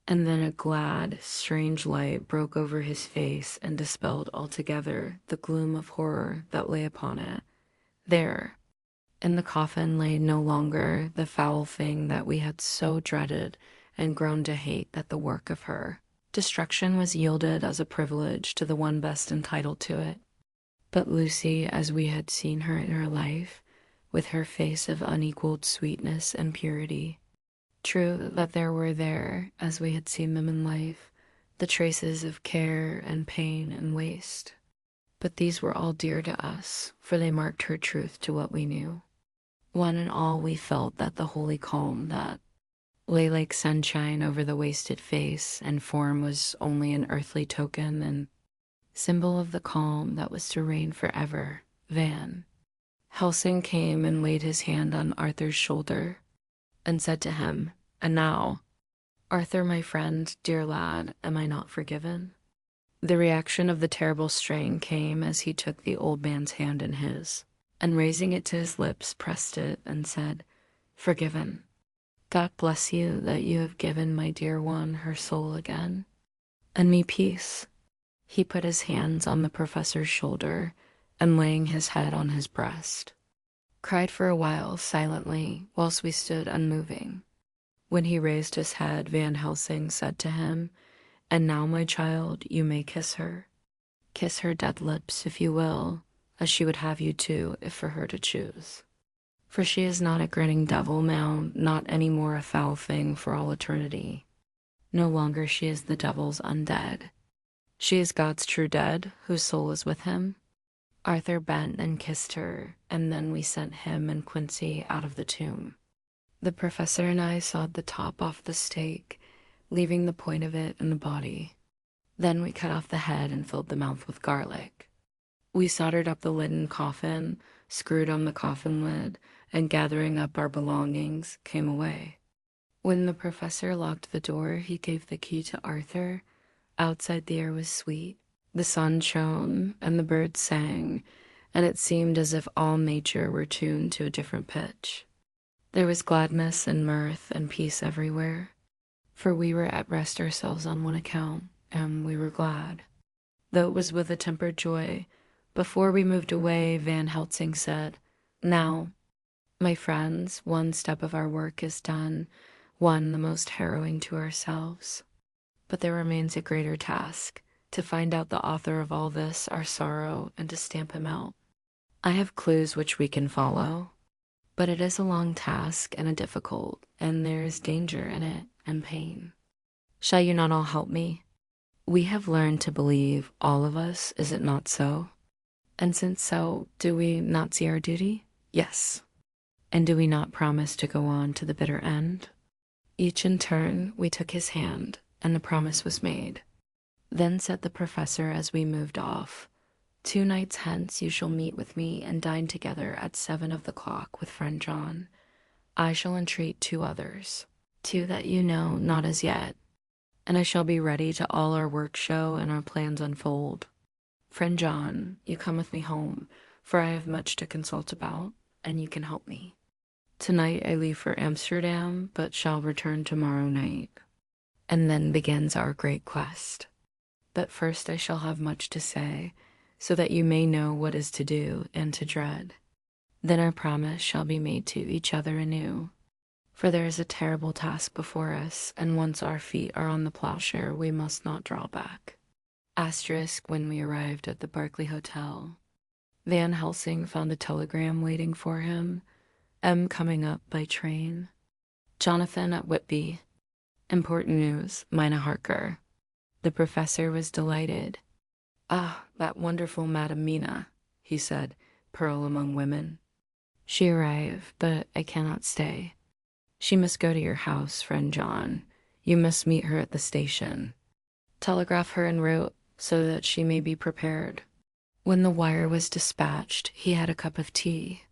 And then a glad, strange light broke over his face and dispelled altogether the gloom of horror that lay upon it. There, in the coffin, lay no longer the foul thing that we had so dreaded and grown to hate at the work of her. Destruction was yielded as a privilege to the one best entitled to it. But Lucy, as we had seen her in her life, with her face of unequaled sweetness and purity. True that there were there, as we had seen them in life, the traces of care and pain and waste. But these were all dear to us, for they marked her truth to what we knew. One and all we felt that the holy calm that lay like sunshine over the wasted face and form was only an earthly token and symbol of the calm that was to reign forever. Van Helsing came and laid his hand on Arthur's shoulder and said to him, "And now, Arthur, my friend, dear lad, am I not forgiven?" The reaction of the terrible strain came as he took the old man's hand in his, and raising it to his lips, pressed it and said, "Forgiven. God bless you that you have given my dear one her soul again, and me peace." He put his hands on the professor's shoulder and laying his head on his breast, cried for a while silently whilst we stood unmoving. When he raised his head, Van Helsing said to him, "And now, my child, you may kiss her. Kiss her dead lips, if you will, as she would have you to, if for her to choose. For she is not a grinning devil now, not any more a foul thing for all eternity. No longer she is the devil's undead. She is God's true dead, whose soul is with him." Arthur bent and kissed her, and then we sent him and Quincy out of the tomb. The professor and I sawed the top off the stake, leaving the point of it in the body. Then we cut off the head and filled the mouth with garlic. We soldered up the linen coffin, screwed on the coffin lid, and gathering up our belongings, came away. When the professor locked the door, he gave the key to Arthur. Outside the air was sweet. The sun shone, and the birds sang, and it seemed as if all nature were tuned to a different pitch. There was gladness and mirth and peace everywhere, for we were at rest ourselves on one account, and we were glad. Though it was with a tempered joy, before we moved away, Van Helsing said, "Now, my friends, one step of our work is done, one the most harrowing to ourselves. But there remains a greater task, to find out the author of all this, our sorrow, and to stamp him out. I have clues which we can follow, but it is a long task and a difficult, and there is danger in it and pain. Shall you not all help me? We have learned to believe, all of us, is it not so? And since so, do we not see our duty? Yes. And do we not promise to go on to the bitter end?" Each in turn, we took his hand, and the promise was made. Then said the professor as we moved off, "2 nights hence you shall meet with me and dine together at 7 of the clock with friend John. I shall entreat 2 others, 2 that you know not as yet, and I shall be ready to all our work show and our plans unfold. Friend John, you come with me home, for I have much to consult about, and you can help me. Tonight I leave for Amsterdam, but shall return tomorrow night. And then begins our great quest. But first I shall have much to say, so that you may know what is to do and to dread. Then our promise shall be made to each other anew. For there is a terrible task before us, and once our feet are on the plowshare, we must not draw back." Asterisk when we arrived at the Berkeley Hotel. Van Helsing found a telegram waiting for him. M coming up by train. Jonathan at Whitby. Important news, Mina Harker. The professor was delighted. "Ah, that wonderful Madam Mina," he said, "pearl among women. She arrived, but I cannot stay. She must go to your house, friend John. You must meet her at the station. Telegraph her en route so that she may be prepared." When the wire was dispatched, he had a cup of tea.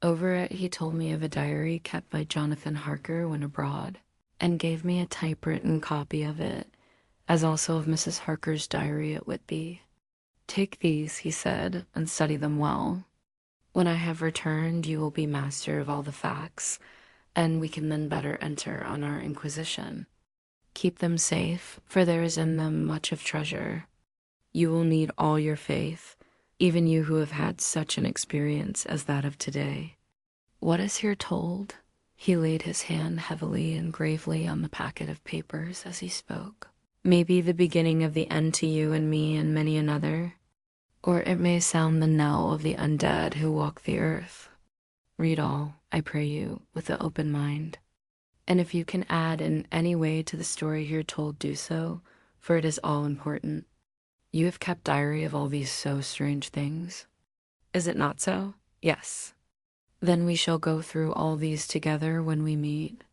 Over it he told me of a diary kept by Jonathan Harker when abroad, and gave me a typewritten copy of it, as also of Mrs. Harker's diary at Whitby. "Take these," he said, "and study them well. When I have returned, you will be master of all the facts, and we can then better enter on our inquisition. Keep them safe, for there is in them much of treasure. You will need all your faith, even you who have had such an experience as that of today. What is here told?" He laid his hand heavily and gravely on the packet of papers as he spoke. "May be the beginning of the end to you and me and many another, or it may sound the knell of the undead who walk the earth. Read all, I pray you, with an open mind. And if you can add in any way to the story here told, do so, for it is all important. You have kept diary of all these so strange things. Is it not so? Yes. Then we shall go through all these together when we meet."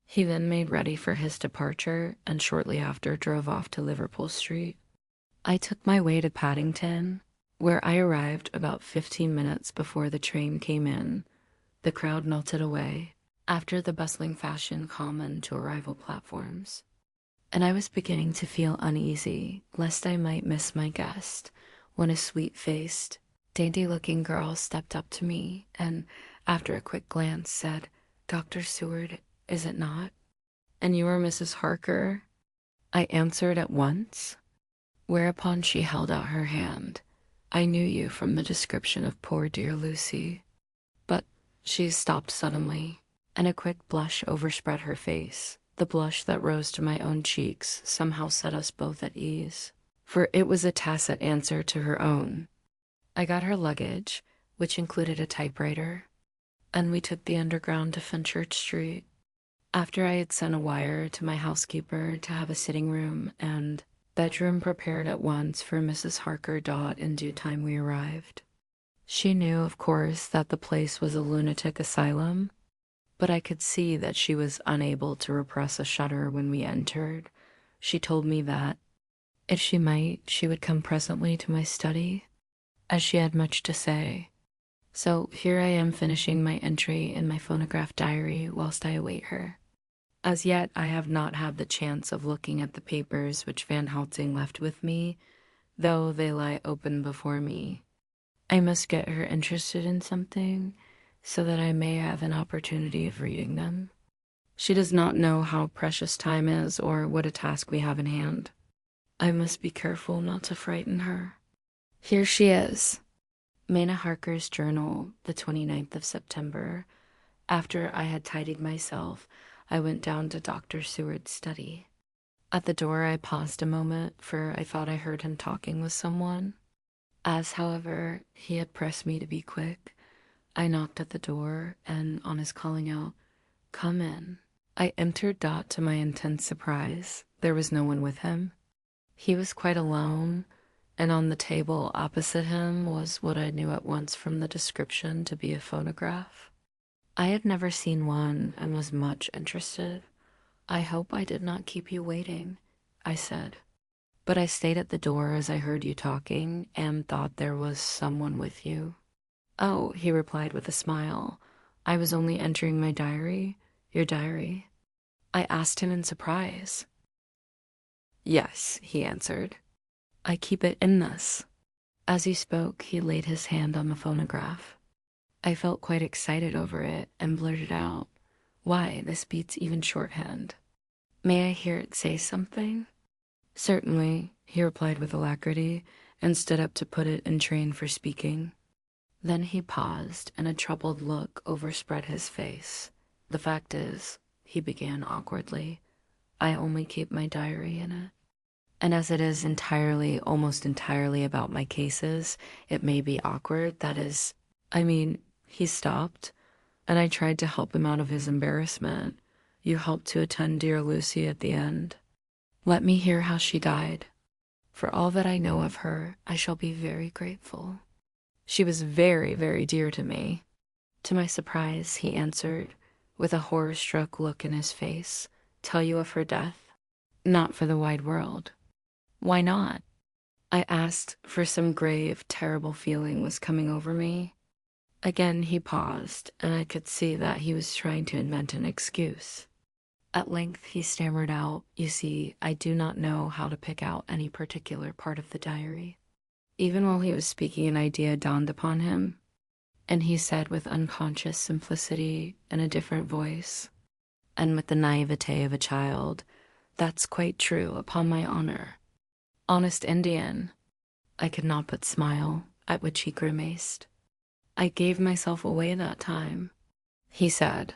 He then made ready for his departure and shortly after drove off to Liverpool Street. I took my way to Paddington, where I arrived about 15 minutes before the train came in. The crowd melted away after the bustling fashion common to arrival platforms, and I was beginning to feel uneasy lest I might miss my guest when a sweet-faced, dainty-looking girl stepped up to me and, after a quick glance, said, "Dr. Seward, is it not? And you are Mrs. Harker?" I answered at once, whereupon she held out her hand. "I knew you from the description of poor dear Lucy." But she stopped suddenly, and a quick blush overspread her face. The blush that rose to my own cheeks somehow set us both at ease, for it was a tacit answer to her own. I got her luggage, which included a typewriter, and we took the Underground to Fenchurch Street. After I had sent a wire to my housekeeper to have a sitting room and bedroom prepared at once for Mrs. Harker Dodd, in due time we arrived. She knew, of course, that the place was a lunatic asylum, but I could see that she was unable to repress a shudder when we entered. She told me that, if she might, she would come presently to my study, as she had much to say. So here I am finishing my entry in my phonograph diary whilst I await her. As yet, I have not had the chance of looking at the papers which Van Helsing left with me, though they lie open before me. I must get her interested in something, so that I may have an opportunity of reading them. She does not know how precious time is or what a task we have in hand. I must be careful not to frighten her. Here she is. Mina Harker's journal, the 29th of September. After I had tidied myself, I went down to Dr. Seward's study. At the door I paused a moment, for I thought I heard him talking with someone. As, however, he had pressed me to be quick, I knocked at the door, and on his calling out, "Come in," I entered. To my intense surprise, there was no one with him. He was quite alone, and on the table opposite him was what I knew at once from the description to be a phonograph. I had never seen one and was much interested. "I hope I did not keep you waiting," I said. "But I stayed at the door as I heard you talking and thought there was someone with you." "Oh," he replied with a smile, "I was only entering my diary." "Your diary?" I asked him in surprise. "Yes," he answered. "I keep it in this." As he spoke, he laid his hand on the phonograph. I felt quite excited over it and blurted out, "Why, this beats even shorthand. May I hear it say something?" "Certainly," he replied with alacrity, and stood up to put it in train for speaking. Then he paused, and a troubled look overspread his face. "The fact is," he began awkwardly, "I only keep my diary in it. And as it is entirely, almost entirely about my cases, it may be awkward. He stopped, and I tried to help him out of his embarrassment. "You helped to attend dear Lucy at the end. Let me hear how she died. For all that I know of her, I shall be very grateful. She was very, very dear to me." To my surprise, he answered, with a horror-struck look in his face, "Tell you of her death? Not for the wide world." "Why not?" I asked, for some grave, terrible feeling was coming over me. Again he paused, and I could see that he was trying to invent an excuse. At length he stammered out, "You see, I do not know how to pick out any particular part of the diary." Even while he was speaking, an idea dawned upon him, and he said with unconscious simplicity in a different voice, and with the naivete of a child, That's quite true, upon my honor. Honest Indian. I could not but smile, at which he grimaced. I gave myself away that time, he said.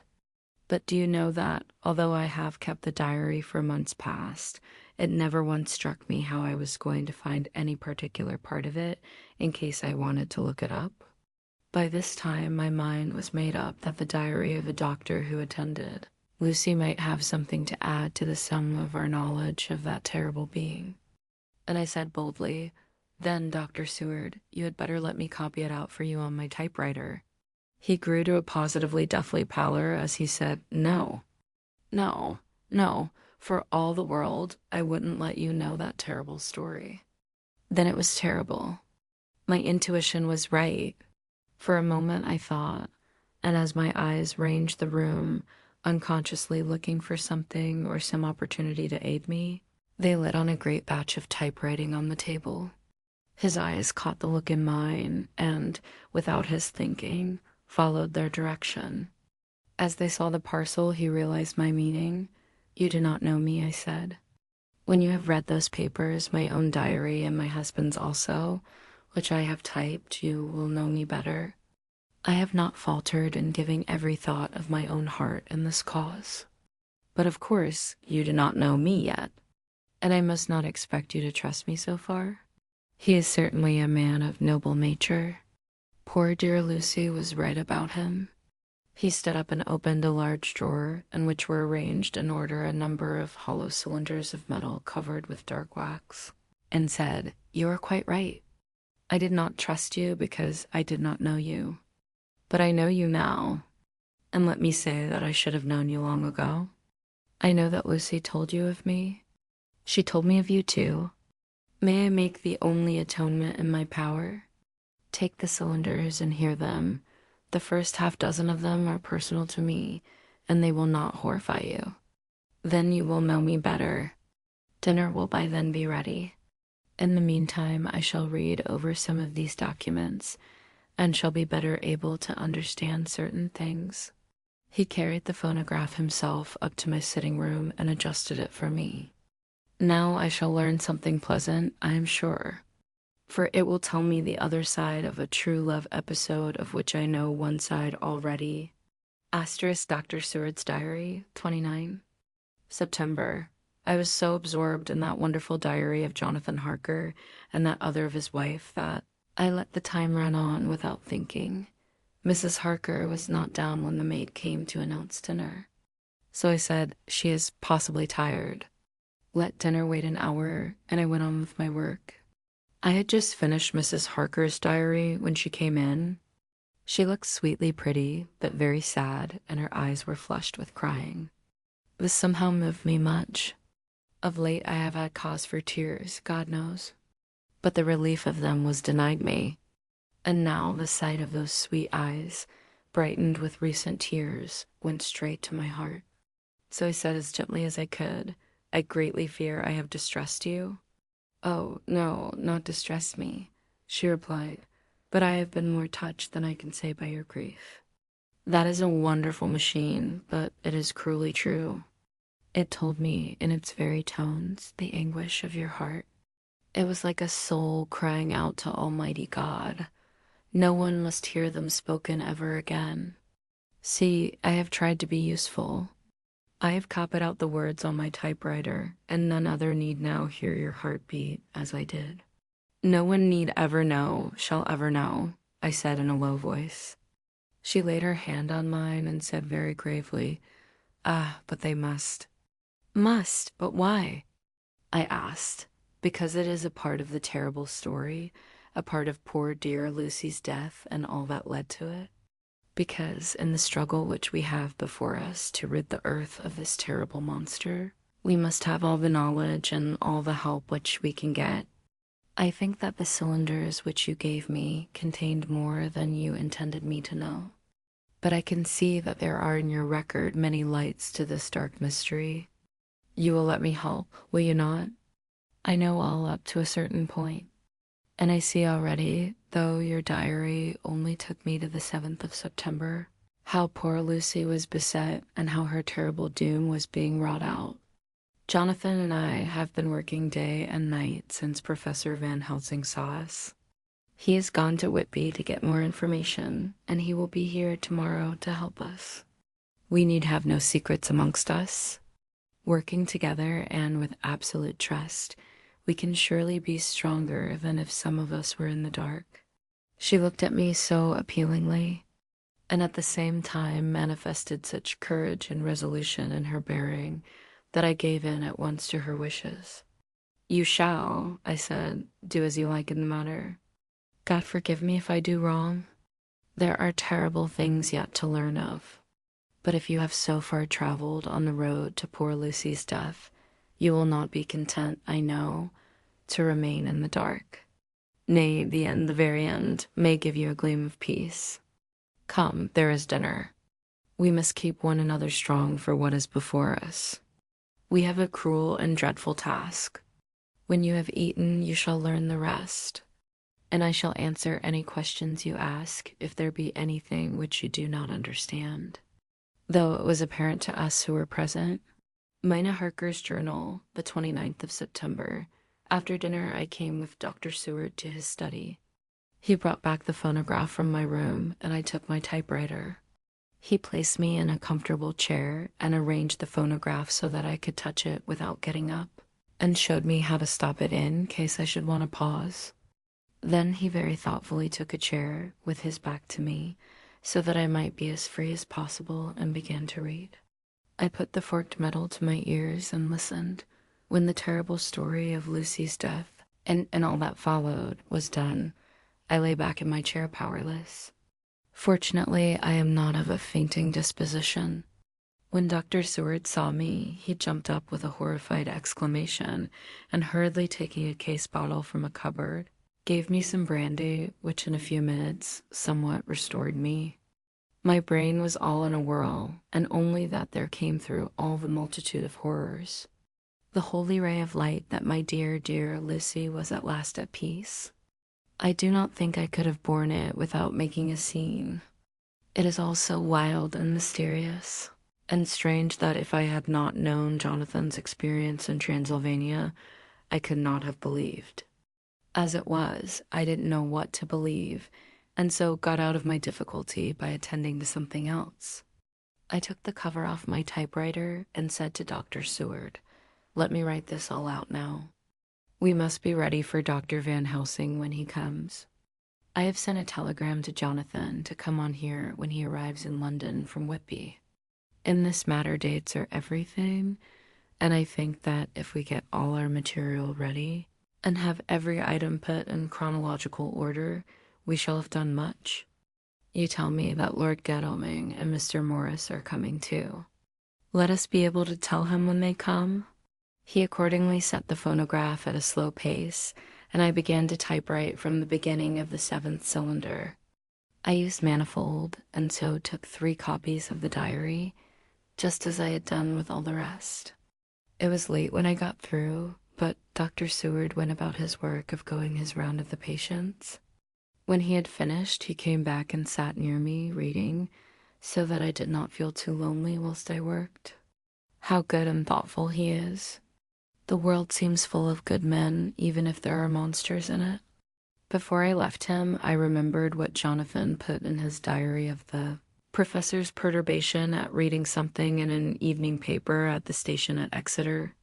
But do you know that, although I have kept the diary for months past, it never once struck me how I was going to find any particular part of it in case I wanted to look it up? By this time, my mind was made up that the diary of a doctor who attended Lucy might have something to add to the sum of our knowledge of that terrible being. And I said boldly, "Then, Dr. Seward, you had better let me copy it out for you on my typewriter." He grew to a positively deathly pallor as he said, "No, no, no, for all the world, I wouldn't let you know that terrible story." Then it was terrible. My intuition was right. For a moment I thought, and as my eyes ranged the room, unconsciously looking for something or some opportunity to aid me, they lit on a great batch of typewriting on the table. His eyes caught the look in mine and, without his thinking, followed their direction. As they saw the parcel, he realized my meaning. "You do not know me," I said. "When you have read those papers, my own diary and my husband's also, which I have typed, you will know me better. I have not faltered in giving every thought of my own heart in this cause. But of course, you do not know me yet, and I must not expect you to trust me so far. He is certainly a man of noble nature. Poor dear Lucy was right about him." He stood up and opened a large drawer in which were arranged in order a number of hollow cylinders of metal covered with dark wax, and said, "You are quite right. I did not trust you because I did not know you. But I know you now, and let me say that I should have known you long ago. I know that Lucy told you of me. She told me of you too. May I make the only atonement in my power? Take the cylinders and hear them. The first half dozen of them are personal to me, and they will not horrify you. Then you will know me better. Dinner will by then be ready. In the meantime, I shall read over some of these documents and shall be better able to understand certain things." He carried the phonograph himself up to my sitting room and adjusted it for me. "Now I shall learn something pleasant, I am sure, for it will tell me the other side of a true love episode of which I know one side already. Asterisk Dr. Seward's diary, 29. September. I was so absorbed in that wonderful diary of Jonathan Harker and that other of his wife that I let the time run on without thinking. Mrs. Harker was not down when the maid came to announce dinner. So I said, "She is possibly tired." Let dinner wait an hour, and I went on with my work. I had just finished Mrs. Harker's diary when she came in. She looked sweetly pretty, but very sad, and her eyes were flushed with crying. This somehow moved me much. Of late I have had cause for tears, God knows. But the relief of them was denied me. And now the sight of those sweet eyes, brightened with recent tears, went straight to my heart. So I said as gently as I could, "I greatly fear I have distressed you." "Oh, no, not distressed me," she replied, "but I have been more touched than I can say by your grief." That is a wonderful machine, but it is cruelly true. It told me, in its very tones, the anguish of your heart. It was like a soul crying out to Almighty God. No one must hear them spoken ever again. See, I have tried to be useful. I have copied out the words on my typewriter, and none other need now hear your heart beat as I did. "No one need ever know, shall ever know," I said in a low voice. She laid her hand on mine and said very gravely, "Ah, but they must." "Must? But why?" I asked. "Because it is a part of the terrible story, a part of poor dear Lucy's death and all that led to it. Because in the struggle which we have before us to rid the earth of this terrible monster, we must have all the knowledge and all the help which we can get. I think that the cylinders which you gave me contained more than you intended me to know. But I can see that there are in your record many lights to this dark mystery. You will let me help, will you not? I know all up to a certain point. And I see already, though your diary only took me to the 7th of September, how poor Lucy was beset and how her terrible doom was being wrought out. Jonathan and I have been working day and night since Professor Van Helsing saw us. He has gone to Whitby to get more information, and he will be here tomorrow to help us. We need have no secrets amongst us. Working together and with absolute trust, we can surely be stronger than if some of us were in the dark. She looked at me so appealingly, and at the same time manifested such courage and resolution in her bearing that I gave in at once to her wishes. "You shall," I said, "do as you like in the matter. God forgive me if I do wrong. There are terrible things yet to learn of. But if you have so far traveled on the road to poor Lucy's death, you will not be content, I know, to remain in the dark. Nay, the very end, may give you a gleam of peace. Come, there is dinner. We must keep one another strong for what is before us. We have a cruel and dreadful task. When you have eaten, you shall learn the rest, and I shall answer any questions you ask if there be anything which you do not understand." Though it was apparent to us who were present. Mina Harker's journal, the 29th of September. After dinner, I came with Dr. Seward to his study. He brought back the phonograph from my room, and I took my typewriter. He placed me in a comfortable chair and arranged the phonograph so that I could touch it without getting up, and showed me how to stop it in case I should want to pause. Then he very thoughtfully took a chair with his back to me, so that I might be as free as possible, and began to read. I put the forked metal to my ears and listened. When the terrible story of Lucy's death and all that followed was done, I lay back in my chair powerless. Fortunately, I am not of a fainting disposition. When Dr. Seward saw me, he jumped up with a horrified exclamation, and hurriedly taking a case bottle from a cupboard, gave me some brandy, which in a few minutes somewhat restored me. My brain was all in a whirl, and only that there came through all the multitude of horrors the holy ray of light that my dear, dear Lucy was at last at peace. I do not think I could have borne it without making a scene. It is all so wild and mysterious, and strange that if I had not known Jonathan's experience in Transylvania, I could not have believed. As it was, I didn't know what to believe, and so got out of my difficulty by attending to something else. I took the cover off my typewriter and said to Dr. Seward, "Let me write this all out now. We must be ready for Dr. Van Helsing when he comes. I have sent a telegram to Jonathan to come on here when he arrives in London from Whitby. In this matter dates are everything, and I think that if we get all our material ready and have every item put in chronological order, we shall have done much. You tell me that Lord Godalming and Mr. Morris are coming too. Let us be able to tell him when they come." He accordingly set the phonograph at a slow pace, and I began to typewrite from the beginning of the 7th cylinder. I used manifold, and so took 3 copies of the diary, just as I had done with all the rest. It was late when I got through, but Dr. Seward went about his work of going his round of the patients. When he had finished, he came back and sat near me, reading, so that I did not feel too lonely whilst I worked. How good and thoughtful he is. The world seems full of good men, even if there are monsters in it. Before I left him, I remembered what Jonathan put in his diary of the professor's perturbation at reading something in an evening paper at the station at Exeter.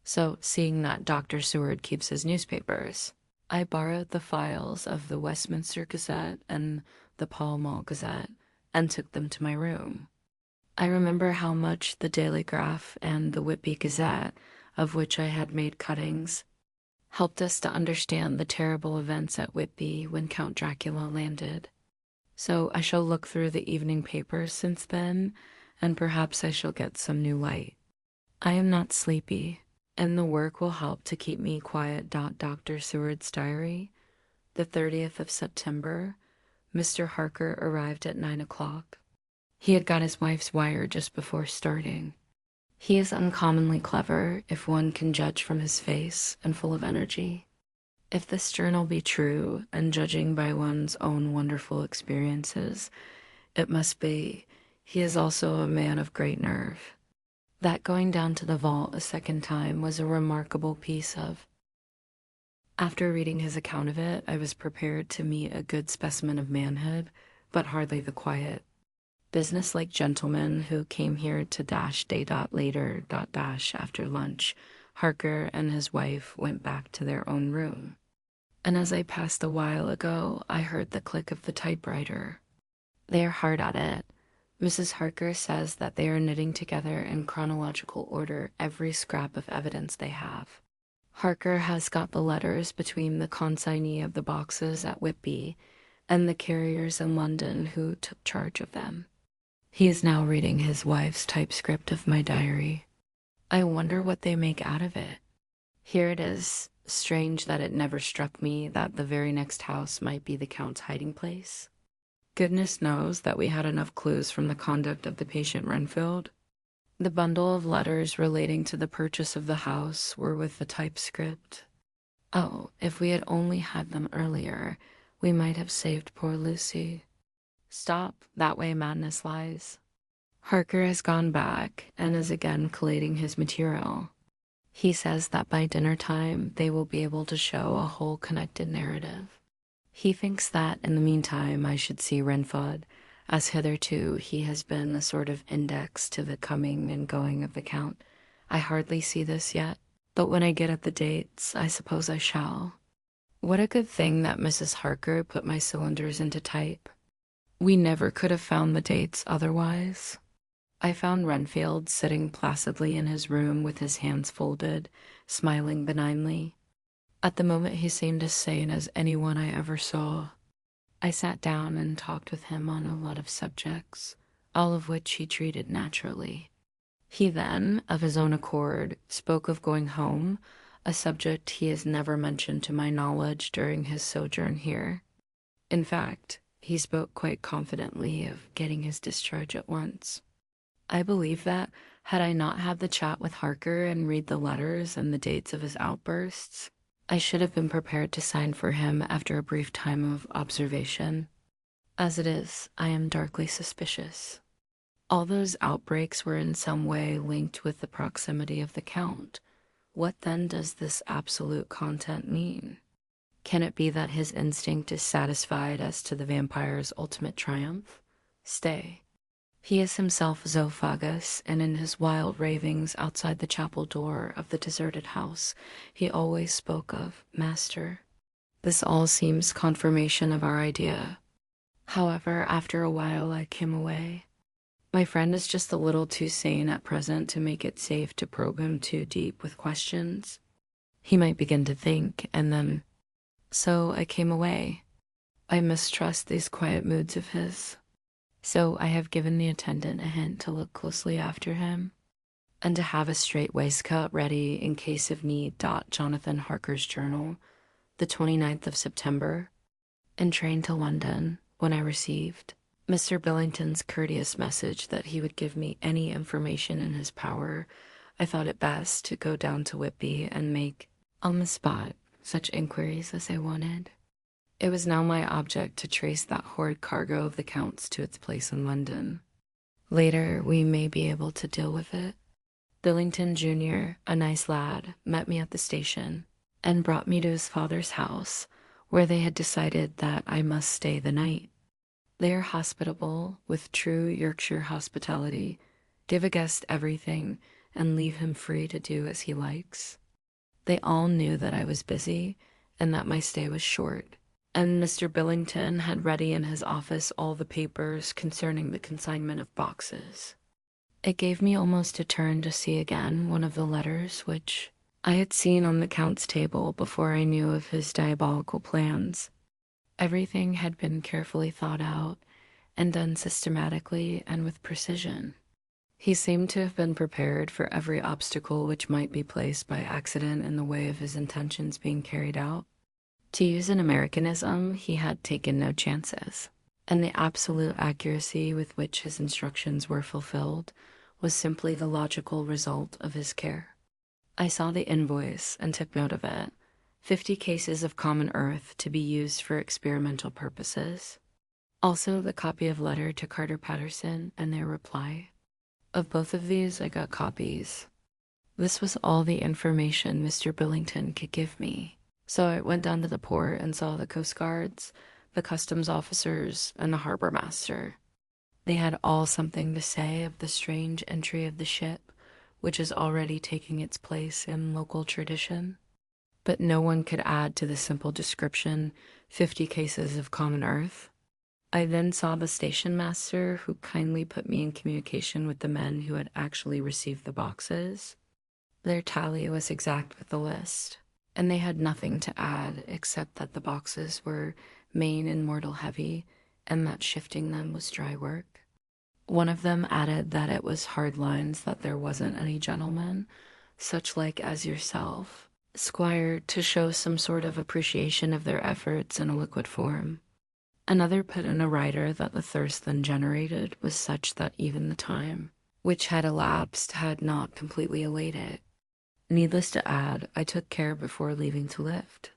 So, seeing that Dr. Seward keeps his newspapers, I borrowed the files of the Westminster Gazette and the Pall Mall Gazette and took them to my room. I remember how much the Daily Graph and the Whitby Gazette, of which I had made cuttings, helped us to understand the terrible events at Whitby when Count Dracula landed. So I shall look through the evening papers since then, and perhaps I shall get some new light. I am not sleepy, and the work will help to keep me quiet. Dr. Seward's diary, the 30th of September, Mr. Harker arrived at 9 o'clock. He had got his wife's wire just before starting. He is uncommonly clever, if one can judge from his face, and full of energy. If this journal be true, and judging by one's own wonderful experiences, it must be. He is also a man of great nerve. That going down to the vault a second time was a remarkable piece of. After reading his account of it, I was prepared to meet a good specimen of manhood, but hardly the quiet, business-like gentleman who came here to dash day dot later dot dash after lunch. Harker and his wife went back to their own room. And as I passed a while ago, I heard the click of the typewriter. They are hard at it. Mrs. Harker says that they are knitting together in chronological order every scrap of evidence they have. Harker has got the letters between the consignee of the boxes at Whitby and the carriers in London who took charge of them. He is now reading his wife's typescript of my diary. I wonder what they make out of it. Here it is. Strange that it never struck me that the very next house might be the Count's hiding place. Goodness knows that we had enough clues from the conduct of the patient Renfield. The bundle of letters relating to the purchase of the house were with the typescript. Oh, if we had only had them earlier, we might have saved poor Lucy. Stop, that way madness lies. Harker has gone back and is again collating his material. He says that by dinner time they will be able to show a whole connected narrative. He thinks that in the meantime I should see Renfield, as hitherto he has been a sort of index to the coming and going of the Count. I hardly see this yet, but when I get at the dates, I suppose I shall. What a good thing that Mrs. Harker put my cylinders into type. We never could have found the dates otherwise. I found Renfield sitting placidly in his room with his hands folded, smiling benignly. At the moment he seemed as sane as anyone I ever saw. I sat down and talked with him on a lot of subjects, all of which he treated naturally. He then, of his own accord, spoke of going home, a subject he has never mentioned to my knowledge during his sojourn here. In fact, he spoke quite confidently of getting his discharge at once. I believe that, had I not had the chat with Harker and read the letters and the dates of his outbursts, I should have been prepared to sign for him after a brief time of observation. As it is, I am darkly suspicious. All those outbreaks were in some way linked with the proximity of the Count. What then does this absolute content mean? Can it be that his instinct is satisfied as to the vampire's ultimate triumph? Stay. He is himself zoophagous, and in his wild ravings outside the chapel door of the deserted house, he always spoke of Master. This all seems confirmation of our idea. However, after a while I came away. My friend is just a little too sane at present to make it safe to probe him too deep with questions. He might begin to think, and then... So I came away. I mistrust these quiet moods of his. So I have given the attendant a hint to look closely after him, and to have a straight waistcoat ready in case of need. Jonathan Harker's journal, the 29th of September, and train to London when I received Mr. Billington's courteous message that he would give me any information in his power. I thought it best to go down to Whitby and make, on the spot, such inquiries as I wanted. It was now my object to trace that horrid cargo of the Count's to its place in London. Later, we may be able to deal with it. Billington Jr., a nice lad, met me at the station and brought me to his father's house, where they had decided that I must stay the night. They are hospitable, with true Yorkshire hospitality, give a guest everything, and leave him free to do as he likes. They all knew that I was busy, and that my stay was short, and Mr. Billington had ready in his office all the papers concerning the consignment of boxes. It gave me almost a turn to see again one of the letters which I had seen on the Count's table before I knew of his diabolical plans. Everything had been carefully thought out and done systematically and with precision. He seemed to have been prepared for every obstacle which might be placed by accident in the way of his intentions being carried out. To use an Americanism, he had taken no chances, and the absolute accuracy with which his instructions were fulfilled was simply the logical result of his care. I saw the invoice and took note of it. 50 cases of common earth to be used for experimental purposes. Also the copy of letter to Carter Patterson and their reply. Of both of these, I got copies. This was all the information Mr. Billington could give me. So I went down to the port and saw the Coast Guards, the customs officers, and the harbor master. They had all something to say of the strange entry of the ship, which is already taking its place in local tradition. But no one could add to the simple description 50 cases of common earth. I then saw the station master, who kindly put me in communication with the men who had actually received the boxes. Their tally was exact with the list, and they had nothing to add except that the boxes were main and mortal heavy, and that shifting them was dry work. One of them added that it was hard lines that there wasn't any gentleman, such like as yourself, Squire, to show some sort of appreciation of their efforts in a liquid form. Another put in a rider that the thirst then generated was such that even the time, which had elapsed, had not completely allayed it. Needless to add, I took care before leaving to lift.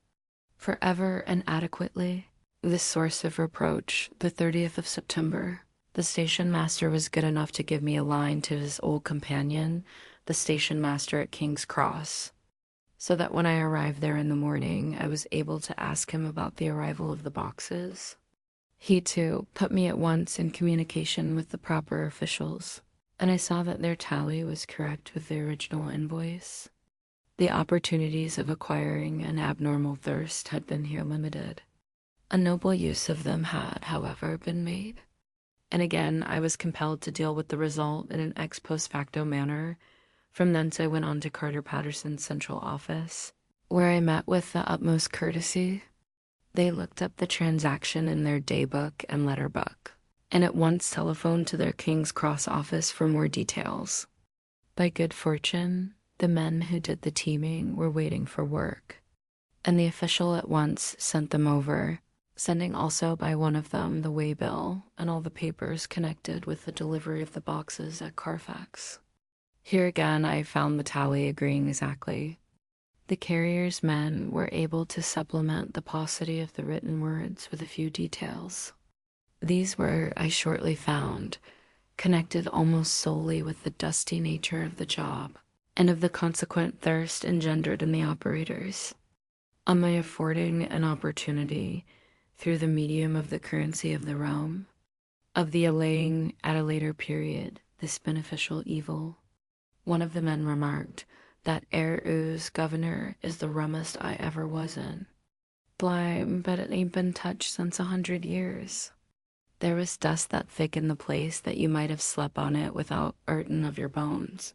Forever and adequately, this source of reproach, the 30th of September, the station master was good enough to give me a line to his old companion, the station master at King's Cross, so that when I arrived there in the morning, I was able to ask him about the arrival of the boxes. He, too, put me at once in communication with the proper officials, and I saw that their tally was correct with the original invoice. The opportunities of acquiring an abnormal thirst had been here limited. A noble use of them had, however, been made. And again, I was compelled to deal with the result in an ex post facto manner. From thence I went on to Carter Patterson's central office, where I met with the utmost courtesy. They looked up the transaction in their daybook and letter book, and at once telephoned to their King's Cross office for more details. By good fortune, the men who did the teaming were waiting for work, and the official at once sent them over, sending also by one of them the waybill and all the papers connected with the delivery of the boxes at Carfax. Here again I found the tally agreeing exactly. The carrier's men were able to supplement the paucity of the written words with a few details. These were, I shortly found, connected almost solely with the dusty nature of the job and of the consequent thirst engendered in the operators. On my affording an opportunity, through the medium of the currency of the realm, of the allaying at a later period this beneficial evil, one of the men remarked that Ooze governor is the rummest I ever was in. Blime, but it ain't been touched since 100 years. There was dust that thick in the place that you might have slept on it without 'urtin' of your bones.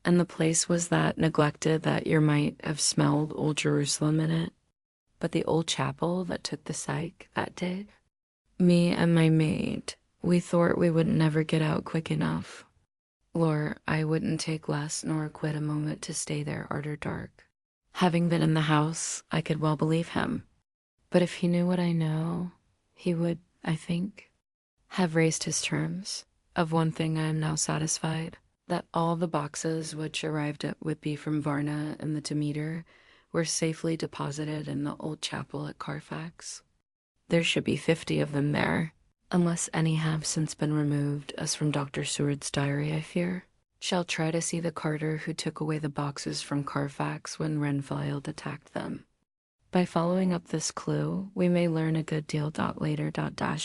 And the place was that neglected that you might have smelled old Jerusalem in it. But the old chapel that took the psych, that did. Me and my maid, we thought we would never get out quick enough. Lor, I wouldn't take less nor quit a moment to stay there arter dark. Having been in the house, I could well believe him. But if he knew what I know, he would, I think, have raised his terms. Of one thing I am now satisfied, that all the boxes which arrived at Whitby from Varna and the Demeter were safely deposited in the old chapel at Carfax. There should be 50 of them there, unless any have since been removed, as from Dr. Seward's diary, I fear. Shall try to see the carter who took away the boxes from Carfax when Renfield attacked them. By following up this clue, we may learn a good deal. Later.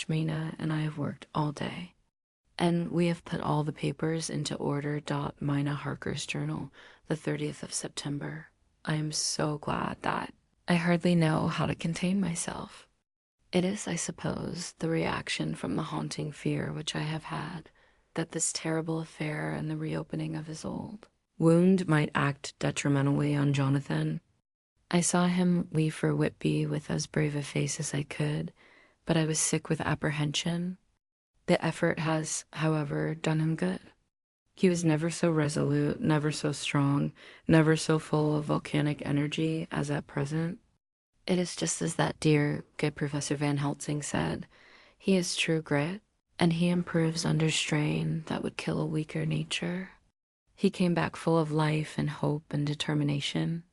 Mina and I have worked all day, and we have put all the papers into order. Mina Harker's journal, the 30th of September. I am so glad that I hardly know how to contain myself. It is, I suppose, the reaction from the haunting fear which I have had, that this terrible affair and the reopening of his old wound might act detrimentally on Jonathan. I saw him leave for Whitby with as brave a face as I could, but I was sick with apprehension. The effort has, however, done him good. He was never so resolute, never so strong, never so full of volcanic energy as at present. It is just as that dear, good Professor Van Helsing said, he is true grit, and he improves under strain that would kill a weaker nature. He came back full of life and hope and determination.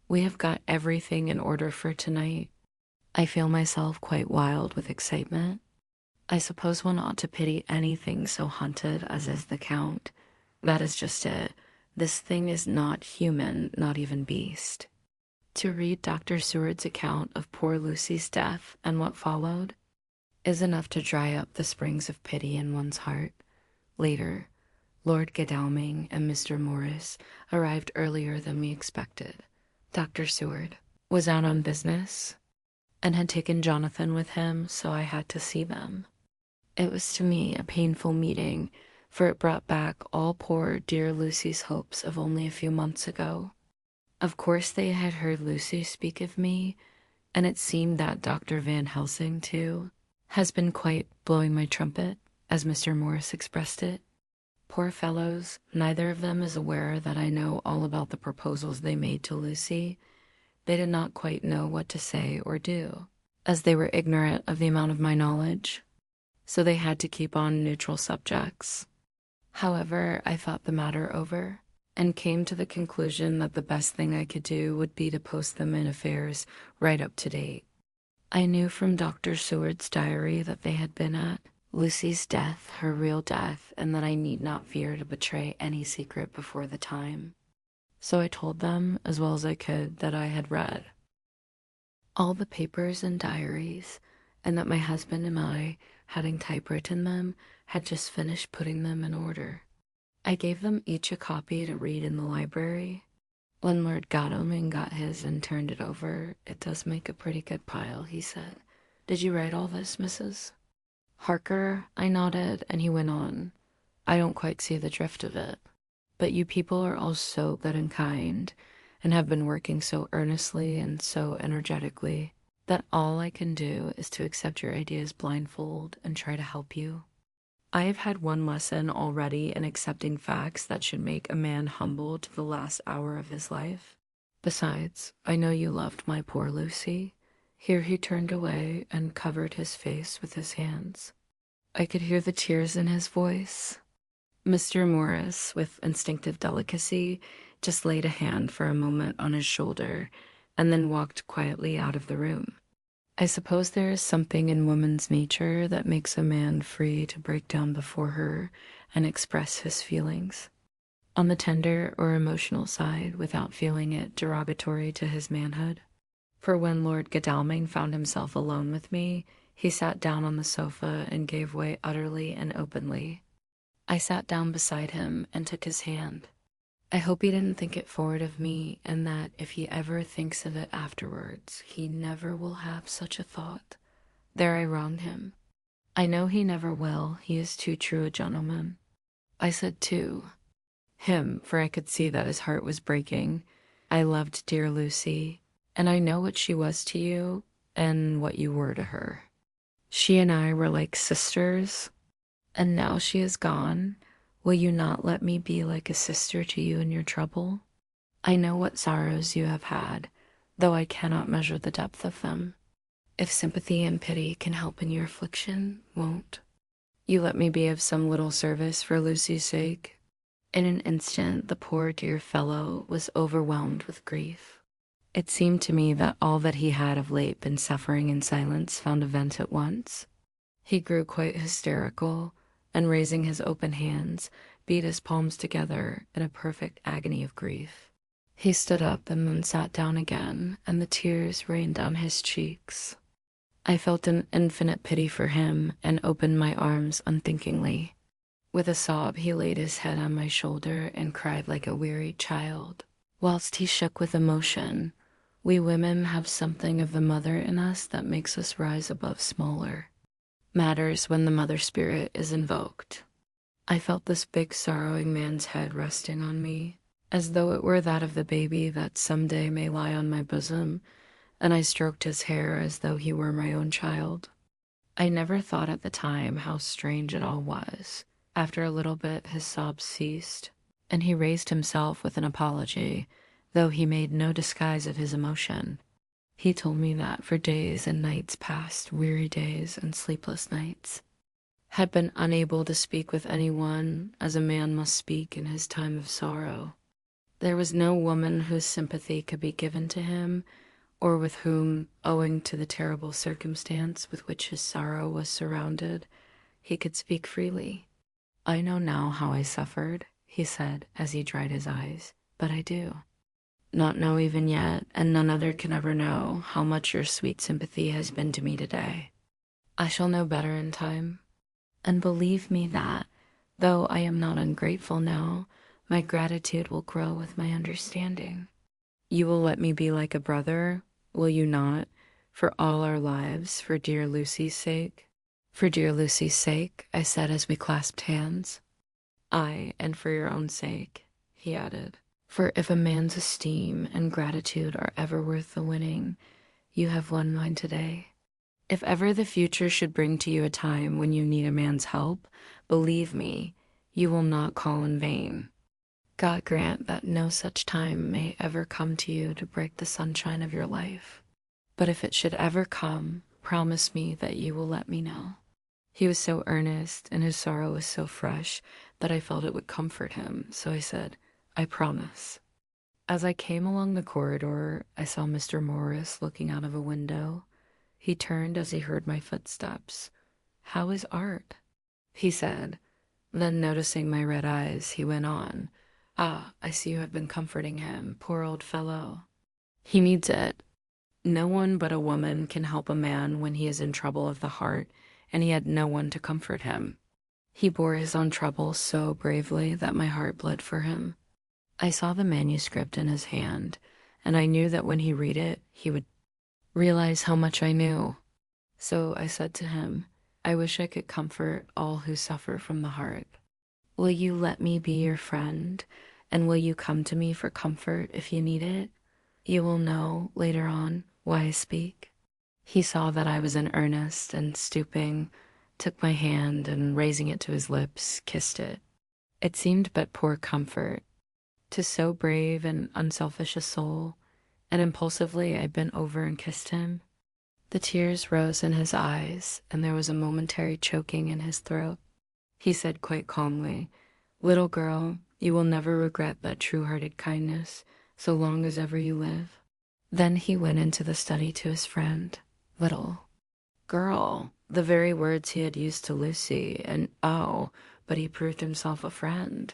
We have got everything in order for tonight. I feel myself quite wild with excitement. I suppose one ought to pity anything so haunted as is the Count, That is just it. This thing is not human, not even beast. To read Dr. Seward's account of poor Lucy's death and what followed is enough to dry up the springs of pity in one's heart. Later, Lord Godalming and Mr. Morris arrived earlier than we expected. Dr. Seward was out on business and had taken Jonathan with him, so I had to see them. It was to me a painful meeting, for it brought back all poor dear Lucy's hopes of only a few months ago. Of course they had heard Lucy speak of me, and it seemed that Dr. Van Helsing, too, has been quite blowing my trumpet, as Mr. Morris expressed it. Poor fellows, neither of them is aware that I know all about the proposals they made to Lucy. They did not quite know what to say or do, as they were ignorant of the amount of my knowledge, so they had to keep on neutral subjects. However, I thought the matter over, and came to the conclusion that the best thing I could do would be to post them in affairs right up to date. I knew from Dr. Seward's diary that they had been at Lucy's death, her real death, and that I need not fear to betray any secret before the time. So I told them, as well as I could, that I had read all the papers and diaries, and that my husband and I, having typewritten them, had just finished putting them in order. I gave them each a copy to read in the library. When Lord Godalming got his and turned it over, "It does make a pretty good pile," he said. "Did you write all this, Mrs. Harker?" I nodded, and he went on. "I don't quite see the drift of it. But you people are all so good and kind, and have been working so earnestly and so energetically, that all I can do is to accept your ideas blindfold and try to help you. I have had one lesson already in accepting facts that should make a man humble to the last hour of his life. Besides, I know you loved my poor Lucy." Here he turned away and covered his face with his hands. I could hear the tears in his voice. Mr. Morris, with instinctive delicacy, just laid a hand for a moment on his shoulder and then walked quietly out of the room. I suppose there is something in woman's nature that makes a man free to break down before her and express his feelings on the tender or emotional side without feeling it derogatory to his manhood. For when Lord Godalming found himself alone with me, he sat down on the sofa and gave way utterly and openly. I sat down beside him and took his hand. I hope he didn't think it forward of me, and that if he ever thinks of it afterwards, he never will have such a thought. There I wronged him. I know he never will. He is too true a gentleman. I said too, him, for I could see that his heart was breaking. I loved dear Lucy, and I know what she was to you and what you were to her. She and I were like sisters, and now she is gone. Will you not let me be like a sister to you in your trouble? I know what sorrows you have had, though I cannot measure the depth of them. If sympathy and pity can help in your affliction, won't you let me be of some little service for Lucy's sake? In an instant, the poor dear fellow was overwhelmed with grief. It seemed to me that all that he had of late been suffering in silence found a vent at once. He grew quite hysterical, and raising his open hands, beat his palms together in a perfect agony of grief. He stood up and then sat down again, and the tears rained down his cheeks. I felt an infinite pity for him and opened my arms unthinkingly. With a sob, he laid his head on my shoulder and cried like a wearied child, whilst he shook with emotion. We women have something of the mother in us that makes us rise above smaller matters when the mother spirit is invoked. I felt this big sorrowing man's head resting on me, as though it were that of the baby that someday may lie on my bosom, and I stroked his hair as though he were my own child. I never thought at the time how strange it all was. After a little bit his sobs ceased, and he raised himself with an apology, though he made no disguise of his emotion. He told me that for days and nights past, weary days and sleepless nights, had been unable to speak with anyone as a man must speak in his time of sorrow. There was no woman whose sympathy could be given to him, or with whom, owing to the terrible circumstance with which his sorrow was surrounded, he could speak freely. I know now how I suffered, he said as he dried his eyes, but I do. Not know even yet, and none other can ever know how much your sweet sympathy has been to me today. I shall know better in time, and believe me that, though I am not ungrateful now, my gratitude will grow with my understanding. You will let me be like a brother, will you not, for all our lives, for dear Lucy's sake? For dear Lucy's sake, I said as we clasped hands. Aye, and for your own sake, he added. For if a man's esteem and gratitude are ever worth the winning, you have won mine today. If ever the future should bring to you a time when you need a man's help, believe me, you will not call in vain. God grant that no such time may ever come to you to break the sunshine of your life. But if it should ever come, promise me that you will let me know. He was so earnest and his sorrow was so fresh that I felt it would comfort him, so I said, I promise. As I came along the corridor, I saw Mr. Morris looking out of a window. He turned as he heard my footsteps. How is Art? He said. Then noticing my red eyes, he went on. Ah, I see you have been comforting him, poor old fellow. He needs it. No one but a woman can help a man when he is in trouble of the heart, and he had no one to comfort him. He bore his own trouble so bravely that my heart bled for him. I saw the manuscript in his hand, and I knew that when he read it, he would realize how much I knew. So I said to him, I wish I could comfort all who suffer from the heart. Will you let me be your friend, and will you come to me for comfort if you need it? You will know, later on, why I speak. He saw that I was in earnest, and stooping, took my hand and, raising it to his lips, kissed it. It seemed but poor comfort. To so brave and unselfish a soul, and impulsively I bent over and kissed him. The tears rose in his eyes, and there was a momentary choking in his throat. He said quite calmly, Little girl, you will never regret that true-hearted kindness, so long as ever you live. Then he went into the study to his friend. Little girl, the very words he had used to Lucy, and oh, but he proved himself a friend.